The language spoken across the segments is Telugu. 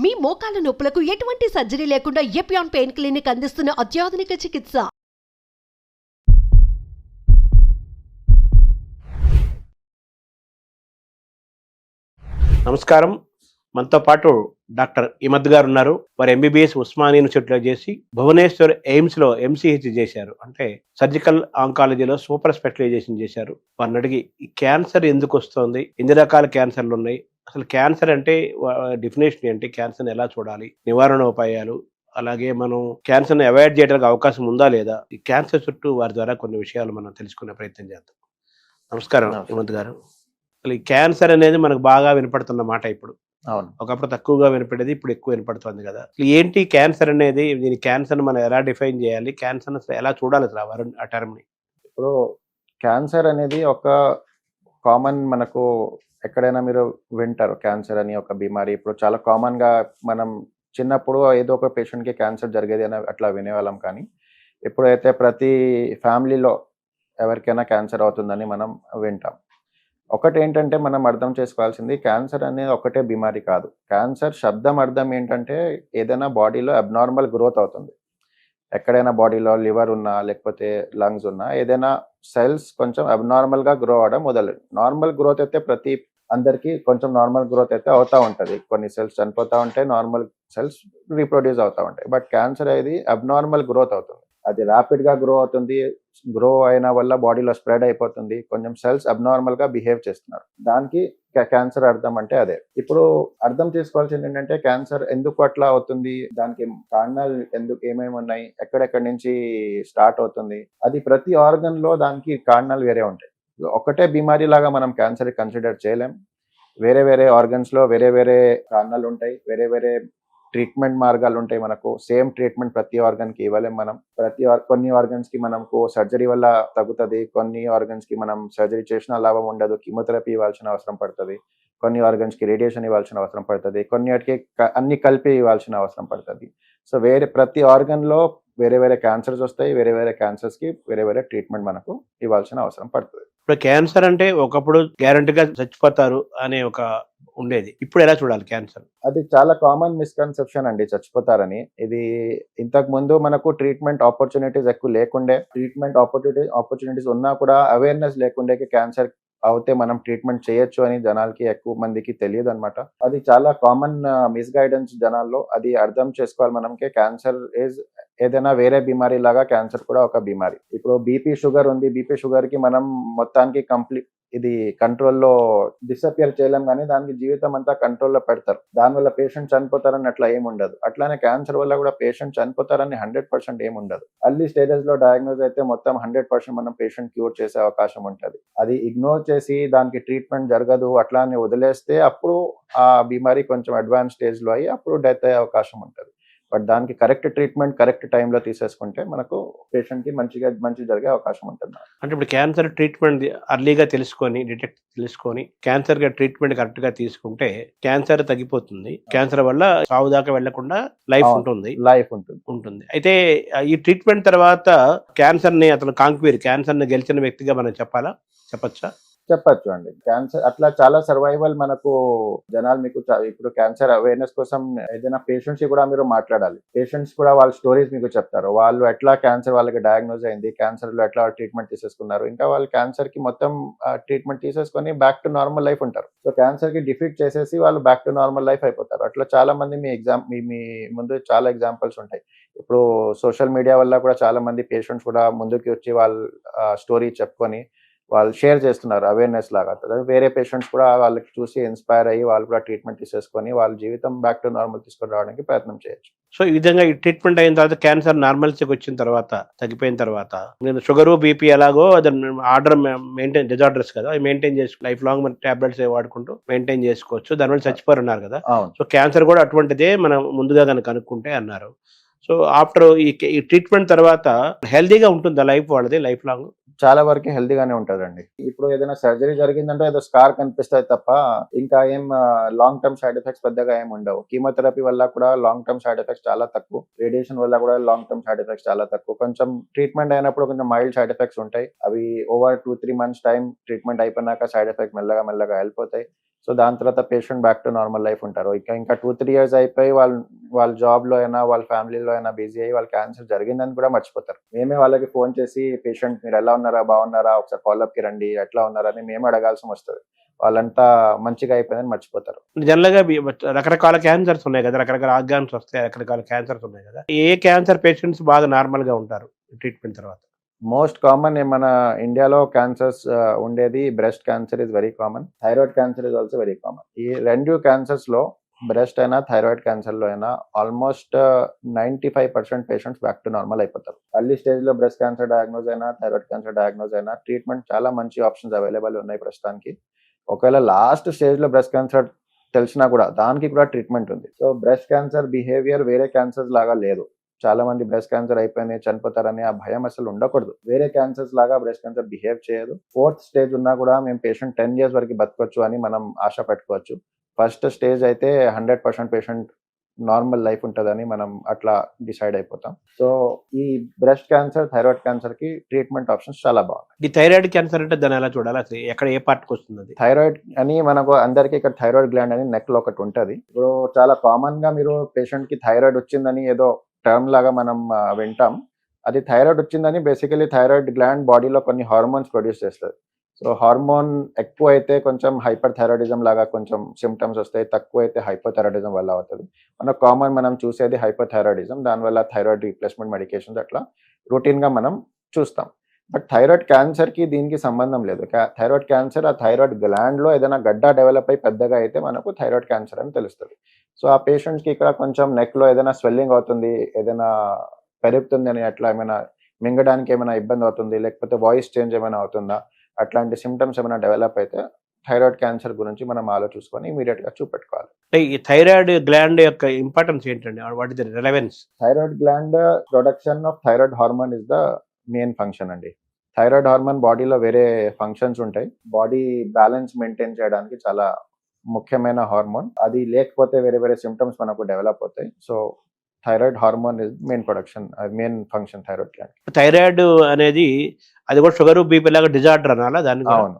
మీ మోకాల నొప్పులకు ఎటువంటి సర్జరీ లేకుండా ఎపియాన్ పెయిన్ క్లినిక్ అందిస్తున్న అత్యాధునిక చికిత్స. నమస్కారం. మనతో పాటు డాక్టర్ ఇమద్ గారు ఉన్నారు. వారు ఎంబీబీఎస్ ఉస్మానియా యూనివర్సిటీలో చేసి భువనేశ్వర్ ఎయిమ్స్ లో ఎంసీహెచ్ చేశారు. అంటే సర్జికల్ ఆంకాలజీలో సూపర్ స్పెషలైజేషన్ చేశారు. వారిని అడిగి ఈ క్యాన్సర్ ఎందుకు వస్తుంది, ఎన్ని రకాల క్యాన్సర్లు ఉన్నాయి, అసలు క్యాన్సర్ అంటే డెఫినేషన్ ఏంటి, క్యాన్సర్ని ఎలా చూడాలి, నివారణ ఉపాయాలు, అలాగే మనం క్యాన్సర్ని అవాయిడ్ చేయడానికి అవకాశం ఉందా లేదా, ఈ క్యాన్సర్ చుట్టూ వారి ద్వారా కొన్ని విషయాలు మనం తెలుసుకునే ప్రయత్నం చేద్దాం. నమస్కారం ఇమద్ గారు. అసలు ఈ క్యాన్సర్ అనేది మనకు బాగా వినపడుతున్న మాట ఇప్పుడు. అవును, ఒకప్పుడు తక్కువగా వినపడేది, ఇప్పుడు ఎక్కువ వినపడుతుంది కదా. ఏంటి క్యాన్సర్ అనేది, దీని క్యాన్సర్ మనం ఎలా డిఫైన్ చేయాలి, క్యాన్సర్ అసలు ఎలా చూడాలి అసలు ఆ టర్మ్ ని? ఇప్పుడు క్యాన్సర్ అనేది ఒక కామన్, మనకు ఎక్కడైనా మీరు వింటారు క్యాన్సర్ అని ఒక బీమారి. ఇప్పుడు చాలా కామన్ గా మనం చిన్నప్పుడు ఏదో ఒక పేషెంట్ కి క్యాన్సర్ జరిగేది అని అట్లా వినేవాళ్ళం. కానీ ఇప్పుడైతే ప్రతి ఫ్యామిలీలో ఎవరికైనా క్యాన్సర్ అవుతుందని మనం వింటాం. ఒకటి ఏంటంటే మనం అర్థం చేసుకోవాల్సింది, క్యాన్సర్ అనేది ఒకటే బీమారి కాదు. క్యాన్సర్ శబ్దం అర్థం ఏంటంటే ఏదైనా బాడీలో అబ్నార్మల్ గ్రోత్ అవుతుంది. ఎక్కడైనా బాడీలో లివర్ ఉన్నా లేకపోతే లంగ్స్ ఉన్నా ఏదైనా సెల్స్ కొంచెం అబ్నార్మల్ గా గ్రో అవడం మొదలు. నార్మల్ గ్రోత్ అయితే ప్రతి అందరికీ కొంచెం నార్మల్ గ్రోత్ అయితే అవుతా ఉంటుంది. కొన్ని సెల్స్ చనిపోతూ ఉంటాయి, నార్మల్ సెల్స్ రీప్రొడ్యూస్ అవుతూ ఉంటాయి. బట్ క్యాన్సర్ అనేది అబ్నార్మల్ గ్రోత్ అవుతుంది. అది ర్యాపిడ్ గా గ్రో అవుతుంది. గ్రో అయిన వల్ల బాడీలో స్ప్రెడ్ అయిపోతుంది. కొంచెం సెల్స్ అబ్నార్మల్ గా బిహేవ్ చేస్తున్నారు. దానికి క్యాన్సర్ అర్థం అంటే అదే. ఇప్పుడు అర్థం చేసుకోవాల్సింది ఏంటంటే క్యాన్సర్ ఎందుకు అట్లా అవుతుంది, దానికి కారణాలు ఎందుకు, ఏమేమి ఉన్నాయి, ఎక్కడెక్కడి నుంచి స్టార్ట్ అవుతుంది, అది ప్రతి ఆర్గన్ లో దానికి కారణాలు వేరే ఉంటాయి. ఒకటే బీమారి లాగా మనం క్యాన్సర్ కన్సిడర్ చేయలేం. వేరే వేరే ఆర్గన్స్ లో వేరే వేరే కారణాలు ఉంటాయి, వేరే వేరే ట్రీట్మెంట్ మార్గాలు ఉంటాయి. మనకు సేమ్ ట్రీట్మెంట్ ప్రతి ఆర్గన్ కి ఇవ్వలేం. మనం కొన్ని ఆర్గన్స్ కి మనకు సర్జరీ వల్ల తగ్గుతుంది, కొన్ని ఆర్గన్స్ కి మనం సర్జరీ చేసినా లాభం ఉండదు, కీమోథెరపీ ఇవ్వాల్సిన అవసరం పడుతుంది, కొన్ని ఆర్గన్స్ కి రేడియేషన్ ఇవ్వాల్సిన అవసరం పడుతుంది, కొన్నిటికి అన్ని కలిపి ఇవ్వాల్సిన అవసరం పడుతుంది. సో ప్రతి ఆర్గన్ లో వేరే వేరే క్యాన్సర్స్ వస్తాయి. వేరే వేరే క్యాన్సర్స్ కి వేరే వేరే ట్రీట్మెంట్ మనకు ఇవ్వాల్సిన అవసరం పడుతుంది. ఇప్పుడు క్యాన్సర్ అంటే ఒకప్పుడు గ్యారంటీగా చచ్చిపోతారు అనే ఒక ఉండేది, ఇప్పుడు ఎలా చూడాలి క్యాన్సర్? అది చాలా కామన్ మిస్కన్సెప్షన్ అండి, చచ్చిపోతారని. ఇది ఇంతకు ముందు మనకు ట్రీట్మెంట్ ఆపర్చునిటీస్ ఎక్కువ లేకుండే, ట్రీట్మెంట్ ఆపర్చునిటీస్ ఉన్నా కూడా అవేర్నెస్ లేకుండే క్యాన్సర్ అవుతే మనం ట్రీట్మెంట్ చేయొచ్చు అని జనాలకి ఎక్కువ మందికి తెలియదు అనమాట. అది చాలా కామన్ మిస్గైడెన్స్ జనాల్లో. అది అర్థం చేసుకోవాలి మనకి. క్యాన్సర్ ఏదైనా వేరే బీమారి లాగా క్యాన్సర్ కూడా ఒక బీమారి. ఇప్పుడు బీపీ షుగర్ ఉంది, బీపీ షుగర్ కి మనం మొత్తానికి ఇది కంట్రోల్లో డిసపియర్ చేయలేం, కానీ దానికి జీవితం అంతా కంట్రోల్లో పెడతారు. దానివల్ల పేషెంట్ చనిపోతారని అట్లా ఏముండదు. అట్లానే క్యాన్సర్ వల్ల కూడా పేషెంట్ చనిపోతారని 100% ఏముండదు. అర్లీ స్టేజెస్ లో డయాగ్నోజ్ అయితే మొత్తం 100% మనం పేషెంట్ క్యూర్ చేసే అవకాశం ఉంటుంది. అది ఇగ్నోర్ చేసి దానికి ట్రీట్మెంట్ జరగదు అట్లానే వదిలేస్తే అప్పుడు ఆ బీమారి కొంచెం అడ్వాన్స్ స్టేజ్ లో అయ్యి అప్పుడు డెత్ అయ్యే అవకాశం ఉంటుంది. బట్ దానికి కరెక్ట్ ట్రీట్మెంట్ కరెక్ట్ టైంలో తీసేసుకుంటే మనకు పేషెంట్ కి మంచి జరిగే అవకాశం ఉంటుంది. అంటే ఇప్పుడు క్యాన్సర్ ట్రీట్మెంట్ అర్లీగా తెలుసుకొని క్యాన్సర్ గా ట్రీట్మెంట్ కరెక్ట్ గా తీసుకుంటే క్యాన్సర్ తగ్గిపోతుంది. క్యాన్సర్ వల్ల సావు దాకా వెళ్లకుండా లైఫ్ ఉంటుంది. అయితే ఈ ట్రీట్మెంట్ తర్వాత క్యాన్సర్ ని అతను క్యాన్సర్ ని గెలిచిన వ్యక్తిగా మనం చెప్పొచ్చు అండి. క్యాన్సర్ అట్లా చాలా సర్వైవల్ మనకు జనాలు మీకు ఇప్పుడు క్యాన్సర్ అవేర్నెస్ కోసం ఏదైనా పేషెంట్స్ కూడా మీరు మాట్లాడాలి. పేషెంట్స్ కూడా వాళ్ళ స్టోరీస్ మీకు చెప్తారు. వాళ్ళు ఎట్లా క్యాన్సర్ వాళ్ళకి డయాగ్నోజ్ అయింది, క్యాన్సర్ లో ఎట్లా ట్రీట్మెంట్ తీసేసుకున్నారు, ఇంకా వాళ్ళు క్యాన్సర్ కి మొత్తం ట్రీట్మెంట్ తీసేసుకొని బ్యాక్ టు నార్మల్ లైఫ్ ఉంటారు. సో క్యాన్సర్ కి డిఫీట్ చేసేసి వాళ్ళు బ్యాక్ టు నార్మల్ లైఫ్ అయిపోతారు. అట్లా చాలా మంది మీ ముందు చాలా ఎగ్జాంపుల్స్ ఉంటాయి. ఇప్పుడు సోషల్ మీడియా వల్ల కూడా చాలా మంది పేషెంట్స్ కూడా ముందుకి వచ్చి వాళ్ళ స్టోరీ చెప్పుకొని వాళ్ళు షేర్ చేస్తున్నారు అవేర్నెస్ లాగా. వేరే పేషెంట్స్ కూడా వాళ్ళకి చూసి ఇన్స్పైర్ అయ్యి వాళ్ళు కూడా ట్రీట్మెంట్ తీసేసుకొని వాళ్ళ జీవితం బ్యాక్ టు నార్మల్ తీసుకొని రావడానికి ప్రయత్నం చేయొచ్చు. సో ఈ విధంగా ఈ ట్రీట్మెంట్ అయిన తర్వాత క్యాన్సర్ నార్మల్సీకి వచ్చిన తర్వాత, తగ్గిపోయిన తర్వాత, నేను షుగరు బీపీ ఎలాగో అది ఆర్డర్ మెయింటైన్ డిజార్డర్స్ కదా, అవి మెయింటైన్ చేసుకో లైఫ్ లాంగ్ మన టాబ్లెట్స్ వాడుకుంటూ మెయింటైన్ చేసుకోవచ్చు. దానివల్ల చచ్చిపోరు అన్నారు కదా. సో క్యాన్సర్ కూడా అటువంటిదే, మనం ముందుగా కనుక కనుక్కుంటే అన్నారు. సో ఆఫ్టర్ ఈ ట్రీట్మెంట్ తర్వాత హెల్దీగా ఉంటుందా లైఫ్ వాళ్ళది, లైఫ్ లాంగ్? చాలా వరకు హెల్దీగానే ఉంటుందండి. ఇప్పుడు ఏదైనా సర్జరీ జరిగిందంటే ఏదో స్కార్ కనిపిస్తుంది తప్ప ఇంకా ఏం లాంగ్ టర్మ్ సైడ్ ఎఫెక్ట్స్ పెద్దగా ఏమి ఉండవు. కీమోథెరపీ వల్ల కూడా లాంగ్ టర్మ్ సైడ్ ఎఫెక్ట్స్ చాలా తక్కువ. రేడియేషన్ వల్ల కూడా లాంగ్ టర్మ్ సైడ్ ఎఫెక్ట్స్ చాలా తక్కువ. కొంచెం ట్రీట్మెంట్ అయినప్పుడు కొంచెం మైల్డ్ సైడ్ ఎఫెక్ట్స్ ఉంటాయి. అవి ఓవర్ 2-3 months టైం ట్రీట్మెంట్ అయిపోయినాక సైడ్ ఎఫెక్ట్ మెల్లగా మెల్లగా వెళ్ళిపోతాయి. సో దాని తర్వాత patient back to normal life ఉంటారు. ఇంకా 2-3 years అయిపోయి వాళ్ళ జాబ్లో అయినా వాళ్ళ ఫ్యామిలీలో అయినా బిజీ అయ్యి వాళ్ళ క్యాన్సర్ జరిగిందని కూడా మర్చిపోతారు. మేమే వాళ్ళకి ఫోన్ చేసి పేషెంట్ మీరు ఎలా ఉన్నారా, బాగున్నారా, ఒకసారి ఫాలోఅప్కి రండి, ఎట్లా ఉన్నారని మేము అడగాల్సి వస్తుంది. వాళ్ళంతా మంచిగా అయిపోయిందని మర్చిపోతారు. జనరల్గా రకరకాల క్యాన్సర్స్ ఉన్నాయి కదా, రకరకాల ఆర్గాన్స్ వస్తాయి, రకరకాల క్యాన్సర్స్ ఉన్నాయి కదా. ఏ క్యాన్సర్ పేషెంట్స్ బాగా నార్మల్ గా ఉంటారు ట్రీట్మెంట్ తర్వాత? మోస్ట్ కామన్ మన ఇండియాలో క్యాన్సర్స్ ఉండేది breast cancer is very common. Thyroid cancer is also very common. ఈ రెండు క్యాన్సర్స్ లో బ్రెస్ట్ అయినా థైరాయిడ్ క్యాన్సర్ లో అయినా almost 95% patients back to normal అయిపోతారు. అర్లీ స్టేజ్ లో బ్రెస్ట్ క్యాన్సర్ డయాగ్నోజ్ అయినా థైరాయిడ్ క్యాన్సర్ డయాగ్నోజ్ అయినా ట్రీట్మెంట్ చాలా మంచి ఆప్షన్స్ అవైలబుల్ ఉన్నాయి ప్రస్తుతానికి. ఒకవేళ లాస్ట్ స్టేజ్ లో బ్రెస్ట్ క్యాన్సర్ తెలిసినా కూడా దానికి కూడా ట్రీట్మెంట్ ఉంది. సో బ్రెస్ట్ క్యాన్సర్ బిహేవియర్ వేరే క్యాన్సర్స్ లాగా లేదు. చాలా మంది బ్రెస్ట్ క్యాన్సర్ అయిపోయింది చనిపోతారని ఆ భయం అసలు ఉండకూడదు. వేరే క్యాన్సర్స్ లాగా బ్రెస్ట్ క్యాన్సర్ బిహేవ్ చేయదు. 4th స్టేజ్ ఉన్నా కూడా మేము పేషెంట్ 10 years వరకు బతకొచ్చు అని మనం ఆశ పెట్టుకోవచ్చు. ఫస్ట్ స్టేజ్ అయితే 100% పేషెంట్ నార్మల్ లైఫ్ ఉంటుందని మనం అట్లా డిసైడ్ అయిపోతాం. సో ఈ బ్రెస్ట్ క్యాన్సర్, థైరాయిడ్ క్యాన్సర్ కి ట్రీట్మెంట్ ఆప్షన్స్ చాలా బాగున్నాయి. ఈ థైరాయిడ్ క్యాన్సర్ అంటే దాన్ని ఎలా చూడాలి, అసలు ఎక్కడ ఏ పార్ట్కి వస్తుంది? థైరాయిడ్ అని మనకు అందరికి ఇక్కడ థైరాయిడ్ గ్లాండ్ అని నెక్ లో ఒకటి ఉంటది. ఇప్పుడు చాలా కామన్ గా మీరు పేషెంట్ కి థైరాయిడ్ వచ్చిందని ఏదో టర్మ్ లాగా మనం వింటాం. అది థైరాయిడ్ వచ్చిందని బేసికలీ థైరాయిడ్ గ్లాండ్ బాడీలో కొన్ని హార్మోన్స్ ప్రొడ్యూస్ చేస్తుంది. సో హార్మోన్ ఎక్కువ అయితే కొంచెం హైపర్ థైరాయిడిజం లాగా కొంచెం సిమ్టమ్స్ వస్తాయి, తక్కువ అయితే హైపర్ థైరాయిడిజం వల్ల అవుతుంది. మనం చూసేది హైపర్ థైరాయిడిజం, దానివల్ల థైరాయిడ్ రీప్లేస్మెంట్ మెడికేషన్స్ అట్లా రొటీన్ గా మనం చూస్తాం. బట్ థైరాయిడ్ క్యాన్సర్ కి దీనికి సంబంధం లేదు. థైరాయిడ్ క్యాన్సర్ ఆ థైరాయిడ్ గ్లాండ్ లో ఏదైనా గడ్డ డెవలప్ అయి పెద్దగా అయితే మనకు థైరాయిడ్ క్యాన్సర్ అని తెలుస్తుంది. సో ఆ పేషెంట్స్ కి ఇక్కడ కొంచెం నెక్ లో ఏదైనా స్వెల్లింగ్ అవుతుంది, ఏదైనా పెరుగుతుంది అని, అట్లా ఏమైనా మింగడానికి ఏమైనా ఇబ్బంది అవుతుంది, లేకపోతే వాయిస్ చేంజ్ ఏమైనా అవుతుందా, అట్లాంటి సిమ్టమ్స్ ఏమైనా డెవలప్ అయితే థైరాయిడ్ క్యాన్సర్ గురించి మనం ఆలోచించుకొని ఇమీడియట్ గా చూపెట్టుకోవాలి. ఈ థైరాయిడ్ గ్లాండ్ యొక్క ఇంపార్టెన్స్ ఏంటండి? What is the relevance? Thyroid gland production of thyroid hormone is the main function అండి. థైరాయిడ్ హార్మోన్ బాడీలో వేరే ఫంక్షన్స్ ఉంటాయి. బాడీ బ్యాలెన్స్ మెయింటైన్ చేయడానికి చాలా ముఖ్యమైన హార్మోన్. అది లేకపోతే వేరే వేరే సిమ్టమ్స్ మనకు డెవలప్ అవుతాయి. So thyroid hormone is main function thyroid gland. Thyroid అనేది అది కూడా షుగర్, బీపీ లాగా డిజార్డర్ అనాలా దాన్ని? అవును,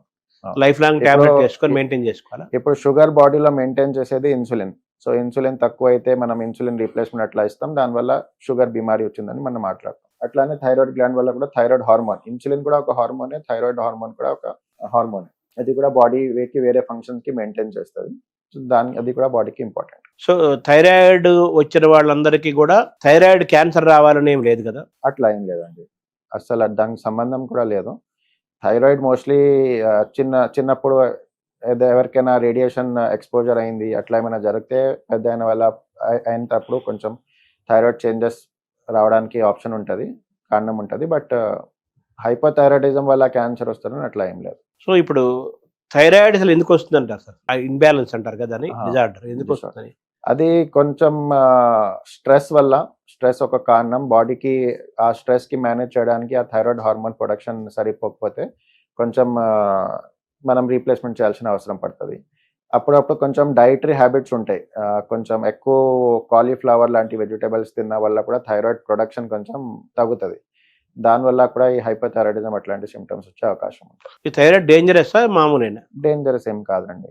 లైఫ్ లాంగ్ టాబ్లెట్ వేసుకొని మెయింటైన్ చేసుకోవాలా? ఇప్పుడు షుగర్ బాడీలో మెయింటైన్ చేసేది ఇన్సులిన్. సో ఇన్సులిన్ తక్కువ అయితే మనం ఇన్సులిన్ రీప్లేస్మెంట్ అట్లా ఇస్తాం, దానివల్ల షుగర్ బిమారీ వచ్చిందని మనం మాట్లాడతాం. అట్లానే థైరాయిడ్ గ్లాండ్ వల్ల కూడా థైరాయిడ్ హార్మోన్, ఇన్సులిన్ కూడా ఒక హార్మోనే, థైరాయిడ్ హార్మోన్ కూడా ఒక హార్మోన్. అది కూడా బాడీ వేరే ఫంక్షన్స్ కి మెయింటైన్ చేస్తుంది. అది కూడా బాడీకి ఇంపార్టెంట్. సో థైరాయిడ్ వచ్చిన వాళ్ళందరికీ కూడా థైరాయిడ్ క్యాన్సర్ రావాలని ఏం లేదు కదా? అట్లా ఏం లేదండి, అసలు దానికి సంబంధం కూడా లేదు. థైరాయిడ్ మోస్ట్లీ చిన్నప్పుడు ఎవరికైనా రేడియేషన్ ఎక్స్పోజర్ అయింది, అట్లా ఏమైనా జరిగితే పెద్ద అయినప్పుడు కొంచెం థైరాయిడ్ చేంజెస్ రావడానికి ఆప్షన్ ఉంటుంది, కారణం ఉంటుంది. బట్ హైపర్ థైరాయిడిజం వల్ల క్యాన్సర్ వస్తుందని అట్లా ఏం లేదు. సో ఇప్పుడు థైరాయిడ్ అసలు ఎందుకు వస్తుంది అంటారు సార్? ఇన్బ్యాలెన్స్ అంటారు కదా, డిజార్డర్ ఎందుకు వస్తుంది? అది కొంచెం స్ట్రెస్ ఒక కారణం. బాడీకి ఆ స్ట్రెస్ కి మేనేజ్ చేయడానికి ఆ థైరాయిడ్ హార్మోన్ ప్రొడక్షన్ సరిపోకపోతే కొంచెం మనం రీప్లేస్మెంట్ చేయాల్సిన అవసరం పడుతుంది. అప్పుడప్పుడు కొంచెం డైటరీ హ్యాబిట్స్ ఉంటాయి, కొంచెం ఎక్కువ కాలీఫ్లవర్ లాంటి వెజిటేబుల్స్ తిన్న వల్ల కూడా థైరాయిడ్ ప్రొడక్షన్ కొంచెం తగ్గుతుంది. దానివల్ల కూడా ఈ హైపర్ థైరాయిడిజం అట్లాంటి సిమ్టమ్స్ వచ్చే అవకాశం ఉంటుంది. ఈ థైరాయిడ్ డేంజరస్ మామూలేనా? డేంజరస్ ఏం కాదండి,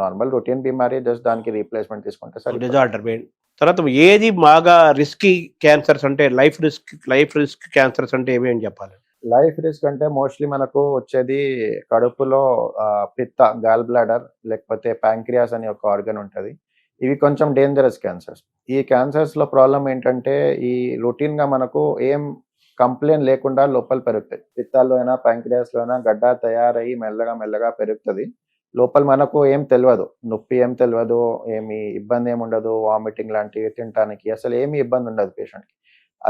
నార్మల్ రొటీన్ బిమారీ, జస్ట్ దానికి రీప్లేస్మెంట్ తీసుకుంటే సరే. డిజార్డర్ తర్వాత ఏది బాగా రిస్కీ క్యాన్సర్స్ అంటే లైఫ్ రిస్క్ క్యాన్సర్స్ అంటే ఏమి అని చెప్పాలి? లైఫ్ రిస్క్ అంటే మోస్ట్లీ మనకు వచ్చేది కడుపులో పిత్త, గాల్ బ్లాడర్, లేకపోతే ప్యాంక్రియాస్ అని ఒక ఆర్గన్ ఉంటుంది. ఇవి కొంచెం డేంజరస్ క్యాన్సర్స్. ఈ క్యాన్సర్స్ లో ప్రాబ్లం ఏంటంటే ఈ రొటీన్ గా మనకు ఏం కంప్లైంట్ లేకుండా లోపల పెరుగుతాయి. పిత్తాల్లో అయినా ప్యాంక్రియాస్ లో అయినా గడ్డ తయారయ్యి మెల్లగా పెరుగుతుంది. లోపల మనకు ఏం తెలియదు, నొప్పి ఏం తెలియదు, ఏమి ఇబ్బంది ఏమి ఉండదు, వామిటింగ్ లాంటివి తినడానికి అసలు ఏమి ఇబ్బంది ఉండదు పేషెంట్కి.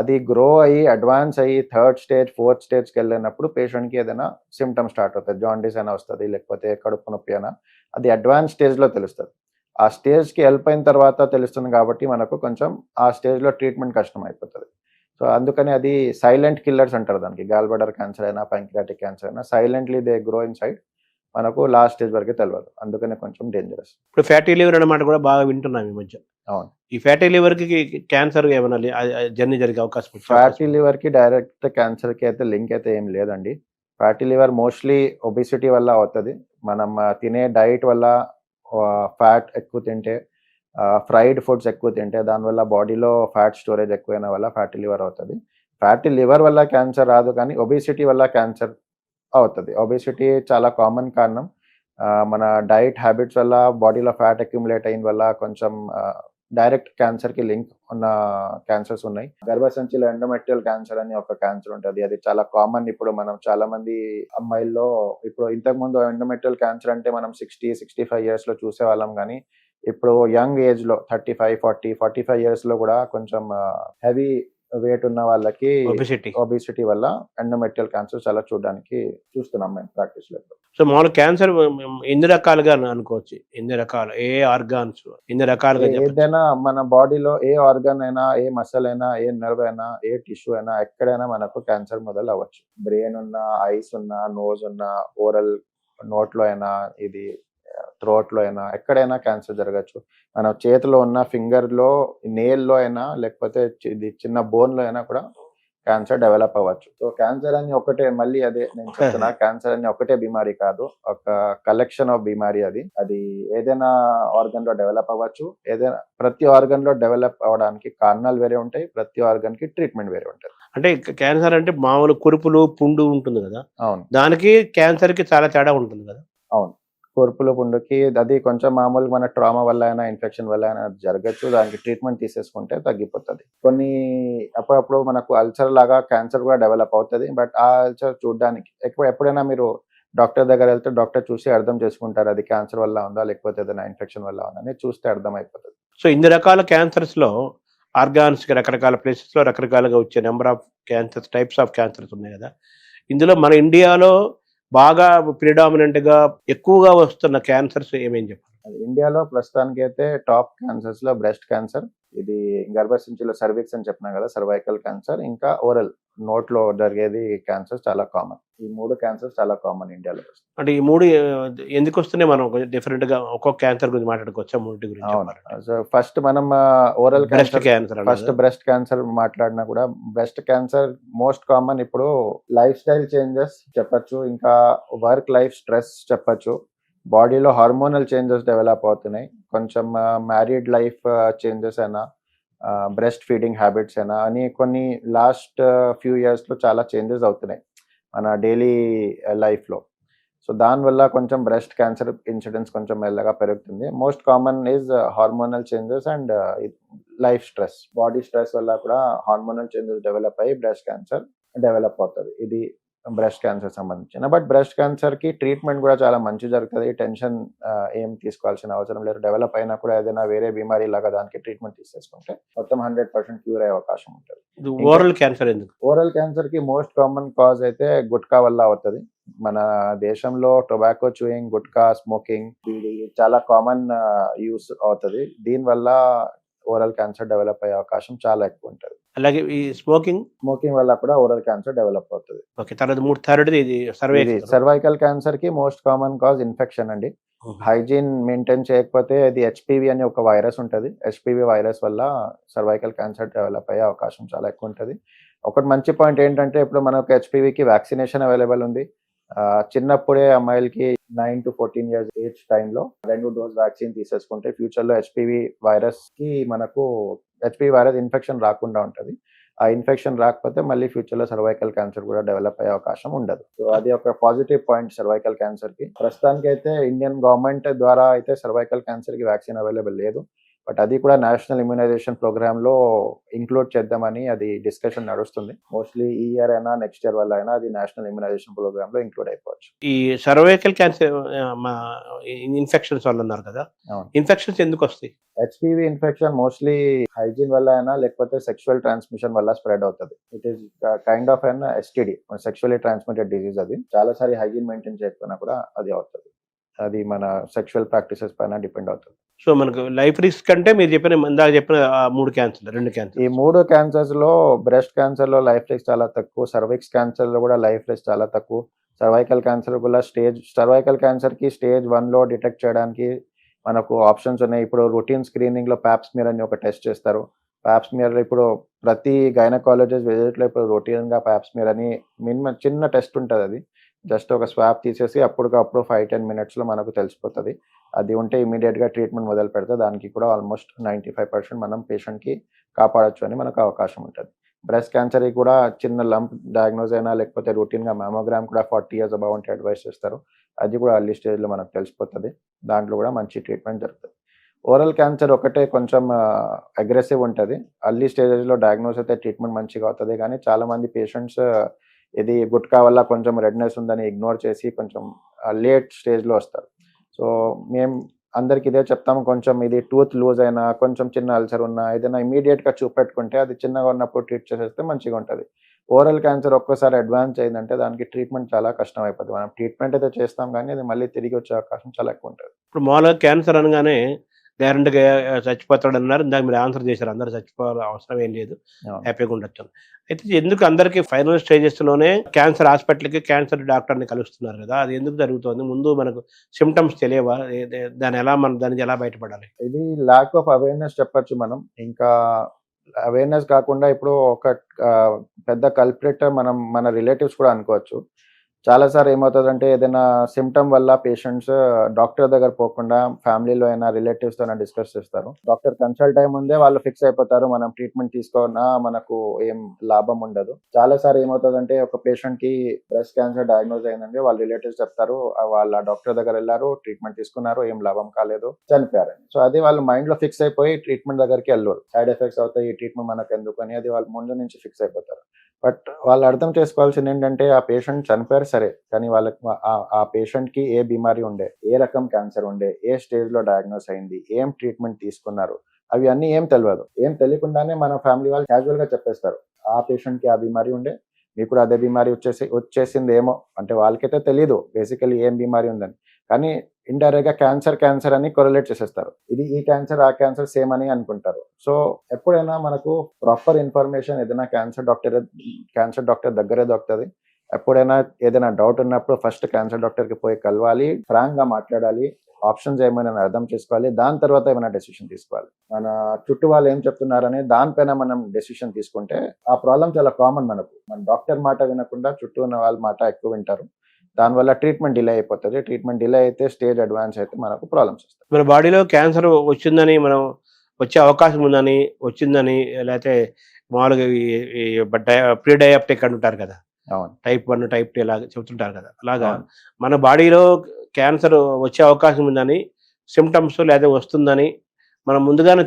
అది గ్రో అయ్యి అడ్వాన్స్ అయ్యి 3rd స్టేజ్ 4th స్టేజ్కి వెళ్ళినప్పుడు పేషెంట్కి ఏదైనా సిమ్టమ్ స్టార్ట్ అవుతుంది. జాండీస్ అయినా వస్తుంది, లేకపోతే కడుపు నొప్పి అయినా. అది అడ్వాన్స్ స్టేజ్లో తెలుస్తుంది. ఆ స్టేజ్కి వెళ్ళిపోయిన తర్వాత తెలుస్తుంది కాబట్టి మనకు కొంచెం ఆ స్టేజ్లో ట్రీట్మెంట్ కష్టం అయిపోతుంది. సో అందుకని అది సైలెంట్ కిల్లర్స్ అంటారు దానికి. గాల్ బ్లాడర్ క్యాన్సర్ అయినా, ప్యాంక్రియాటిక్ క్యాన్సర్ అయినా silently they grow in side. మనకు లాస్ట్ స్టేజ్ వరకే తెలియదు. అందుకనే కొంచెం డేంజరస్. ఇప్పుడు ఫ్యాటీ లివర్ అన్నమాట కూడా బాగా వింటున్నాం ఈ మధ్య. అవును. ఈ ఫ్యాటీ లివర్కి క్యాన్సర్ ఏమైనా జర్నీ జరిగే అవకాశం ఉందా? ఫ్యాటీ లివర్కి డైరెక్ట్ క్యాన్సర్కి అయితే లింక్ అయితే ఏం లేదండి. ఫ్యాటీ లివర్ మోస్ట్లీ ఒబిసిటీ వల్ల అవుతుంది. మనం తినే డైట్ వల్ల ఫ్యాట్ ఎక్కువ తింటే, ఫ్రైడ్ ఫుడ్స్ ఎక్కువ తింటే దానివల్ల బాడీలో ఫ్యాట్ స్టోరేజ్ ఎక్కువైన వల్ల ఫ్యాటీ లివర్ అవుతుంది. ఫ్యాటీ లివర్ వల్ల క్యాన్సర్ రాదు, కానీ ఒబిసిటీ వల్ల క్యాన్సర్ అవుతుంది. ఒబిసిటీ చాలా కామన్ కారణం. మన డైట్ హ్యాబిట్స్ వల్ల బాడీలో ఫ్యాట్ అక్యుములేట్ అయిన వల్ల కొంచెం డైరెక్ట్ క్యాన్సర్కి లింక్ ఉన్న క్యాన్సర్స్ ఉన్నాయి. గర్భసంచిలో ఎండోమెట్రియల్ క్యాన్సర్ అని ఒక క్యాన్సర్ ఉంటుంది. అది చాలా కామన్. ఇప్పుడు మనం చాలా మంది అమ్మాయిల్లో, ఇప్పుడు ఇంతకుముందు ఎండోమెట్రియల్ క్యాన్సర్ అంటే మనం 60-65 ఇయర్స్లో చూసేవాళ్ళం, కానీ ఇప్పుడు యంగ్ ఏజ్లో 35-40-45 ఇయర్స్లో కూడా కొంచెం హెవీ వెయిట్ ఉన్న వాళ్ళకి ఒబిసిటీ వల్ల ఎండోమెట్రియల్ క్యాన్సర్ చాలా చూస్తున్నాం మేము ప్రాక్టీస్లో. సో మామూలు క్యాన్సర్ ఎన్ని రకాలుగా అనుకోవచ్చు? ఎన్ని రకాలు, ఏ ఆర్గాన్స్ ఎన్ని రకాలుగా? ఏదైనా మన బాడీలో ఏ ఆర్గాన్ అయినా, ఏ మసల్ అయినా, ఏ నర్వ్ అయినా, ఏ టిష్యూ అయినా, ఎక్కడైనా మనకు క్యాన్సర్ మొదలు అవ్వచ్చు. బ్రెయిన్ ఉన్నా, ఐస్ ఉన్నా, నోజ్ ఉన్నా, ఓరల్ నోట్లో అయినా, ఇది థ్రోట్లో అయినా, ఎక్కడైనా క్యాన్సర్ జరగచ్చు. మన చేతిలో ఉన్న ఫింగర్లో, నేల్లో అయినా, లేకపోతే ఇది చిన్న బోన్లో అయినా కూడా క్యాన్సర్ డెవలప్ అవ్వచ్చు. సో క్యాన్సర్ అని ఒకటే, మళ్ళీ అదే నేను చెప్తున్నా, క్యాన్సర్ అని ఒకటే బిమారీ కాదు, ఒక కలెక్షన్ ఆఫ్ బిమారీ. అది ఏదైనా ఆర్గన్ లో డెవలప్ అవ్వచ్చు. ఏదైనా ప్రతి ఆర్గన్ లో డెవలప్ అవ్వడానికి కారణాలు వేరే ఉంటాయి, ప్రతి ఆర్గన్ కి ట్రీట్మెంట్ వేరే ఉంటుంది. అంటే క్యాన్సర్ అంటే మామూలు కురుపులు, పుండు ఉంటుంది కదా, అవును. దానికి క్యాన్సర్ కి చాలా తేడా ఉంటుంది కదా. అవును. కురుపుల పుండుకి అది కొంచెం మామూలుగా మన ట్రామా వల్ల అయినా, ఇన్ఫెక్షన్ వల్ల అయినా జరగచ్చు. దానికి ట్రీట్మెంట్ తీసేసుకుంటే తగ్గిపోతుంది. కొన్ని అప్పుడప్పుడు మనకు అల్సర్ లాగా క్యాన్సర్ కూడా డెవలప్ అవుతుంది. బట్ ఆ అల్సర్ చూడడానికి ఎప్పుడైనా మీరు డాక్టర్ దగ్గర వెళ్తే డాక్టర్ చూసి అర్థం చేసుకుంటారు అది క్యాన్సర్ వల్ల ఉందా, లేకపోతే ఏదైనా ఇన్ఫెక్షన్ వల్ల ఉందా అని చూస్తే అర్థం అయిపోతుంది. సో ఇన్ని రకాల క్యాన్సర్స్ లో ఆర్గాన్స్ కి రకరకాల ప్లేసెస్ లో రకరకాలుగా వచ్చే number of cancers, types of cancers ఉన్నాయి కదా. ఇందులో మన ఇండియాలో బాగా ప్రిడామినెంట్ గా ఎక్కువగా వస్తున్న క్యాన్సర్స్ ఏమేం చెప్పాలి? ఇండియాలో ప్రస్తుతానికి అయితే టాప్ క్యాన్సర్స్ లో బ్రెస్ట్ క్యాన్సర్, ఇది గర్భసంచిలో సర్విక్స్ అని చెప్పినా కదా, సర్వైకల్ క్యాన్సర్, ఇంకా ఓరల్ నోట్లో జరిగేది క్యాన్సర్ చాలా కామన్. ఈ 3 క్యాన్సర్స్ చాలా కామన్ ఇండియాలో. అంటే ఈ 3 ఎందుకు వస్తున్నాయి? మనం డిఫరెంట్ గా ఒక్కొక్క క్యాన్సర్ గురించి మాట్లాడుకోవచ్చా? 3 గురించి. సో ఫస్ట్ మనం oral breast cancer, first breast cancer మాట్లాడినా కూడా, బ్రెస్ట్ క్యాన్సర్ మోస్ట్ కామన్. ఇప్పుడు లైఫ్ స్టైల్ చేంజెస్ చెప్పచ్చు, ఇంకా వర్క్ లైఫ్ స్ట్రెస్ చెప్పచ్చు, బాడీలో హార్మోనల్ చేంజెస్ డెవలప్ అవుతున్నాయి, కొంచెం మ్యారీడ్ లైఫ్ చేంజెస్ అయినా, బ్రెస్ట్ ఫీడింగ్ హ్యాబిట్స్ అయినా అని కొన్ని లాస్ట్ ఫ్యూ ఇయర్స్లో చాలా చేంజెస్ అవుతున్నాయి మన డైలీ లైఫ్లో. సో దానివల్ల కొంచెం బ్రెస్ట్ క్యాన్సర్ ఇన్సిడెన్స్ కొంచెం మెల్లగా పెరుగుతుంది. Most common is hormonal changes and life stress. Body stress వల్ల కూడా హార్మోనల్ చేంజెస్ డెవలప్ అయ్యి బ్రెస్ట్ క్యాన్సర్ డెవలప్ అవుతుంది. ఇది బ్రెస్ట్ క్యాన్సర్ సంబంధించిన. బట్ బ్రెస్ట్ క్యాన్సర్ కి ట్రీట్మెంట్ కూడా చాలా మంచి జరుగుతుంది. టెన్షన్ ఏం తీసుకోవాల్సిన అవసరం లేదు. డెవలప్ అయినా కూడా ఏదైనా వేరే బిమారీ లాగా దానికి ట్రీట్మెంట్ తీసేసుకుంటే మొత్తం 100% క్యూర్ అయ్యే అవకాశం ఉంటుంది. ఓరల్ క్యాన్సర్ ఎందుకు? ఓరల్ క్యాన్సర్ కి మోస్ట్ కామన్ కాజ్ అయితే గుట్కా వల్ల అవుతుంది. మన దేశంలో టొబాకో చూయింగ్, గుట్కా, స్మోకింగ్, ఇది చాలా కామన్ యూస్ అవుతుంది. దీనివల్ల ఓరల్ క్యాన్సర్ డెవలప్ అయ్యే అవకాశం చాలా ఎక్కువ ఉంటుంది. అలాగే ఈ స్మోకింగ్ వల్ల కూడా ఓరల్ క్యాన్సర్ డెవలప్ అవుతుంది. ఓకే. తర్వాత ఇది సర్వైకల్ క్యాన్సర్ కి మోస్ట్ కామన్ కాజ్ ఇన్ఫెక్షన్ అండి. హైజీన్ మెయింటైన్ చేయకపోతే అది హెచ్పివి అనే ఒక వైరస్ ఉంటుంది. హెచ్పివి వైరస్ వల్ల సర్వైకల్ క్యాన్సర్ డెవలప్ అయ్యే అవకాశం చాలా ఎక్కువ ఉంటుంది. ఒకటి మంచి పాయింట్ ఏంటంటే, ఇప్పుడు మనకు హెచ్పివికి వ్యాక్సినేషన్ అవైలబుల్ ఉంది. చిన్నప్పుడే అమ్మాయిలకి 9 to 14 years ఏజ్ టైంలో 2 డోస్ వ్యాక్సిన్ తీసేసుకుంటే ఫ్యూచర్లో హెచ్పివి వైరస్ ఇన్ఫెక్షన్ రాకుండా ఉంటుంది. ఆ ఇన్ఫెక్షన్ రాకపోతే మళ్ళీ ఫ్యూచర్లో సర్వైకల్ క్యాన్సర్ కూడా డెవలప్ అయ్యే అవకాశం ఉండదు. సో అది ఒక పాజిటివ్ పాయింట్ సర్వైకల్ క్యాన్సర్ కి. ప్రస్తుతానికి అయితే ఇండియన్ గవర్నమెంట్ ద్వారా అయితే సర్వైకల్ క్యాన్సర్ కి వ్యాక్సిన్ అవైలబుల్ లేదు. బట్ అది కూడా నేషనల్ ఇమ్యునైజేషన్ ప్రోగ్రామ్ లో ఇంక్లూడ్ చేద్దామని అది డిస్కషన్ నడుస్తుంది. మోస్ట్లీ ఈ ఇయర్ అయినా నెక్స్ట్ ఇయర్ వల్ల అయినా అది నేషనల్ ఇమ్యునైజేషన్ ప్రోగ్రామ్ లో ఇంక్లూడ్ అయిపోవచ్చు. ఈ సర్వైకల్ క్యాన్సర్ ఇన్ఫెక్షన్స్ వల్ల అన్నారు కదా, ఇన్ఫెక్షన్స్ ఎందుకు వస్తాయి? హెచ్పివి ఇన్ఫెక్షన్ మోస్ట్లీ హైజీన్ వల్ల అయినా, లేకపోతే సెక్షువల్ ట్రాన్స్మిషన్ వల్ల స్ప్రెడ్ అవుతుంది. It is kind of an STD, sexually transmitted disease. అది చాలాసారి హైజీన్ మెయింటైన్ చేయకపోయినా కూడా అది అవుతుంది. అది మన సెక్షువల్ ప్రాక్టీసెస్ పైన డిపెండ్ అవుతుంది. సో మనకు లైఫ్ రిస్క్ అంటే మీరు చెప్పిన ఇందాక చెప్పిన 3 క్యాన్సర్ 2 ఈ క్యాన్సర్ 3 క్యాన్సర్స్ లో బ్రెస్ట్ క్యాన్సర్ లో లైఫ్ రిస్క్ చాలా తక్కువ, సర్విక్స్ క్యాన్సర్ లో కూడా లైఫ్ రిస్క్ చాలా తక్కువ. సర్వైకల్ క్యాన్సర్ కూడా సర్వైకల్ క్యాన్సర్ కి స్టేజ్ 1 లో డిటెక్ట్ చేయడానికి మనకు ఆప్షన్స్ ఉన్నాయి. ఇప్పుడు రొటీన్ స్క్రీనింగ్ లో ప్యాప్స్మియర్ అని ఒక టెస్ట్ చేస్తారు. ప్యాప్స్మియర్ ఇప్పుడు ప్రతి గైనకాలజిస్ట్ విజిట్ లో ఇప్పుడు రొటీన్ గా ప్యాప్స్మియర్ అని మినిమం చిన్న టెస్ట్ ఉంటుంది. అది జస్ట్ ఒక స్వాబ్ తీసేసి అప్పటికప్పుడు 5-10 మినిట్స్ లో మనకు తెలిసిపోతుంది. అది ఉంటే ఇమీడియట్ గా ట్రీట్మెంట్ మొదలు పెడితే దానికి కూడా ఆల్మోస్ట్ 95% మనం పేషెంట్ కి కాపాడొచ్చు అని మనకు అవకాశం ఉంటుంది. బ్రెస్ట్ క్యాన్సర్ కూడా చిన్న లంప్ డయాగ్నోజ్ అయినా లేకపోతే రొటీన్ గా మ్యామోగ్రామ్ కూడా 40 years అబౌవ్ ఉంటే అడ్వైస్ చేస్తారు. అది కూడా ఎర్లీ స్టేజ్ లో మనకు తెలిసిపోతుంది. దాంట్లో కూడా మంచి ట్రీట్మెంట్ జరుగుతుంది. ఓరల్ క్యాన్సర్ ఒకటే కొంచెం అగ్రెసివ్ ఉంటుంది. ఎర్లీ స్టేజెస్లో డయాగ్నోస్ అయితే ట్రీట్మెంట్ మంచిగా అవుతుంది. కానీ చాలా మంది పేషెంట్స్ ఇది గుట్కా వల్ల కొంచెం రెడ్నెస్ ఉందని ఇగ్నోర్ చేసి కొంచెం లేట్ స్టేజ్లో వస్తారు. సో మేము అందరికి ఇదే చెప్తాము, కొంచెం ఇది టూత్ లూజ్ అయినా కొంచెం చిన్న అల్సర్ ఉన్నా ఏదైనా ఇమీడియట్గా చూపెట్టుకుంటే అది చిన్నగా ఉన్నప్పుడు ట్రీట్ చేసేస్తే మంచిగా ఉంటుంది. ఓరల్ క్యాన్సర్ ఒక్కసారి అడ్వాన్స్ అయిందంటే దానికి ట్రీట్మెంట్ చాలా కష్టం అయిపోతుంది. మనం ట్రీట్మెంట్ అయితే చేస్తాం కానీ అది మళ్ళీ తిరిగి వచ్చే అవకాశం చాలా ఎక్కువ ఉంటుంది. ఇప్పుడు మామూలుగా క్యాన్సర్ అనగానే గ్యారంటీగా చచ్చిపోతాడు అన్నారు. ఇందాక మీరు ఆన్సర్ చేశారు, అందరూ చచ్చిపోవాల్సిన అవసరం ఏం లేదు, అవును. హ్యాపీగా ఉండొచ్చు. అయితే ఎందుకు అందరికీ ఫైనల్ స్టేజెస్లోనే క్యాన్సర్ హాస్పిటల్కి క్యాన్సర్ డాక్టర్ని కలుస్తున్నారు కదా, అది ఎందుకు జరుగుతుంది? ముందు మనకు సిమ్టమ్స్ తెలియవా? దాని ఎలా మనం దాని నుంచి ఎలా బయటపడాలి? ఇది ల్యాక్ ఆఫ్ అవేర్నెస్ చెప్పొచ్చు మనం. ఇంకా అవేర్నెస్ కాకుండా ఇప్పుడు ఒక పెద్ద కల్ప్రిట్ మన రిలేటివ్స్ కూడా అనుకోవచ్చు. చాలాసార్లు ఏమవుతుందంటే ఏదైనా సిమ్టమ్ వల్ల పేషెంట్స్ డాక్టర్ దగ్గర పోకుండా ఫ్యామిలీలో అయినా రిలేటివ్స్తో అయినా డిస్కస్ చేస్తారు. డాక్టర్ కన్సల్ట్ అయ్యే ముందే వాళ్ళు ఫిక్స్ అయిపోతారు మనం ట్రీట్మెంట్ తీసుకున్నా మనకు ఏం లాభం ఉండదు. చాలాసార్లు ఏమవుతుందంటే ఒక పేషెంట్కి బ్రెస్ట్ క్యాన్సర్ డయాగ్నోజ్ అయిందంటే వాళ్ళ రిలేటివ్స్ చెప్తారు వాళ్ళ డాక్టర్ దగ్గర వెళ్ళారు, ట్రీట్మెంట్ తీసుకున్నారు, ఏం లాభం కాలేదు, చనిపోయారని. సో అది వాళ్ళ మైండ్లో ఫిక్స్ అయిపోయి ట్రీట్మెంట్ దగ్గరికి వెళ్ళరు. సైడ్ ఎఫెక్ట్స్ అవుతాయి, ఈ ట్రీట్మెంట్ మనకు ఎందుకు అని అది వాళ్ళ ముందు నుంచి ఫిక్స్ అయిపోతారు. బట్ వాళ్ళు అర్థం చేసుకోవాల్సింది ఏంటంటే ఆ పేషెంట్ చనిపోయారు సరే, కానీ వాళ్ళకి ఆ పేషెంట్కి ఏ బీమారీ ఉండే, ఏ రకం క్యాన్సర్ ఉండే, ఏ స్టేజ్లో డయాగ్నోస్ అయింది, ఏం ట్రీట్మెంట్ తీసుకున్నారు, అవి అన్నీ ఏం తెలియదు. ఏం తెలియకుండానే మన ఫ్యామిలీ వాళ్ళు క్యాజువల్గా చెప్పేస్తారు ఆ పేషెంట్కి ఆ బీమారీ ఉండే, మీకు కూడా అదే బీమారీ వచ్చేసింది ఏమో. అంటే వాళ్ళకైతే తెలియదు బేసికలీ ఏం బీమారీ ఉందని, కానీ ఇండైరెక్ట్గా క్యాన్సర్ అని కొరిలేట్ చేసేస్తారు. ఇది ఈ క్యాన్సర్ ఆ క్యాన్సర్ సేమ్ అని అనుకుంటారు. సో ఎప్పుడైనా మనకు ప్రాపర్ ఇన్ఫర్మేషన్ ఏదైనా క్యాన్సర్ డాక్టర్ దగ్గరే దొరుకుతుంది. ఎప్పుడైనా ఏదైనా డౌట్ ఉన్నప్పుడు ఫస్ట్ క్యాన్సర్ డాక్టర్కి పోయి కలవాలి, ఫ్రాంక్గా మాట్లాడాలి, ఆప్షన్స్ ఏమైనా అర్థం చేసుకోవాలి, దాని తర్వాత ఏమైనా డెసిషన్ తీసుకోవాలి. మన చుట్టూ వాళ్ళు ఏం చెప్తున్నారని దానిపైన మనం డెసిషన్ తీసుకుంటే ఆ ప్రాబ్లం చాలా కామన్. మన డాక్టర్ మాట వినకుండా చుట్టూ ఉన్న వాళ్ళ మాట ఎక్కువ వింటారు. దానివల్ల ట్రీట్మెంట్ డిలే అయిపోతుంది. ట్రీట్మెంట్ డిలే అయితే స్టేజ్ అడ్వాన్స్ అయితే మనకు ప్రాబ్లమ్స్ వస్తాయి. మన బాడీలో క్యాన్సర్ వచ్చిందని మనం వచ్చే అవకాశం ఉందని వచ్చిందని లేకపోతే మామూలుగా ప్రీ డయాబెటిక్ అంటుంటారు కదా, అవును. టైప్ 1 టైప్ 2 ఇలాగ చెబుతుంటారు కదా, అలాగా అవును. మన బాడీలో క్యాన్సర్ వచ్చే అవకాశం ఉందని సిమ్టమ్స్ లేదా వస్తుందని మనం ముందుగానే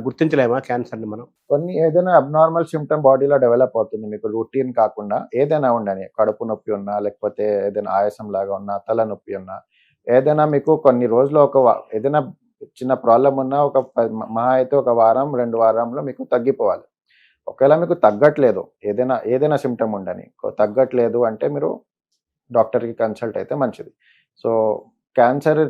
గుర్తించలేమా క్యాన్సర్ని మనం? కొన్ని ఏదైనా అబ్నార్మల్ సిమ్టమ్ బాడీలో డెవలప్ అవుతుంది. మీకు రొటీన్ కాకుండా ఏదైనా ఉండని, కడుపు నొప్పి ఉన్నా లేకపోతే ఏదైనా ఆయాసం లాగా ఉన్నా, తలనొప్పి ఉన్నా, ఏదైనా మీకు కొన్ని రోజులు ఏదైనా చిన్న ప్రాబ్లం ఉన్నా మహా అయితే ఒక వారం 2 వారంలో మీకు తగ్గిపోవాలి. ఒకవేళ మీకు తగ్గట్లేదు, ఏదైనా సిమ్టమ్ ఉండని తగ్గట్లేదు అంటే మీరు డాక్టర్కి కన్సల్ట్ అయితే మంచిది. సో క్యాన్సర్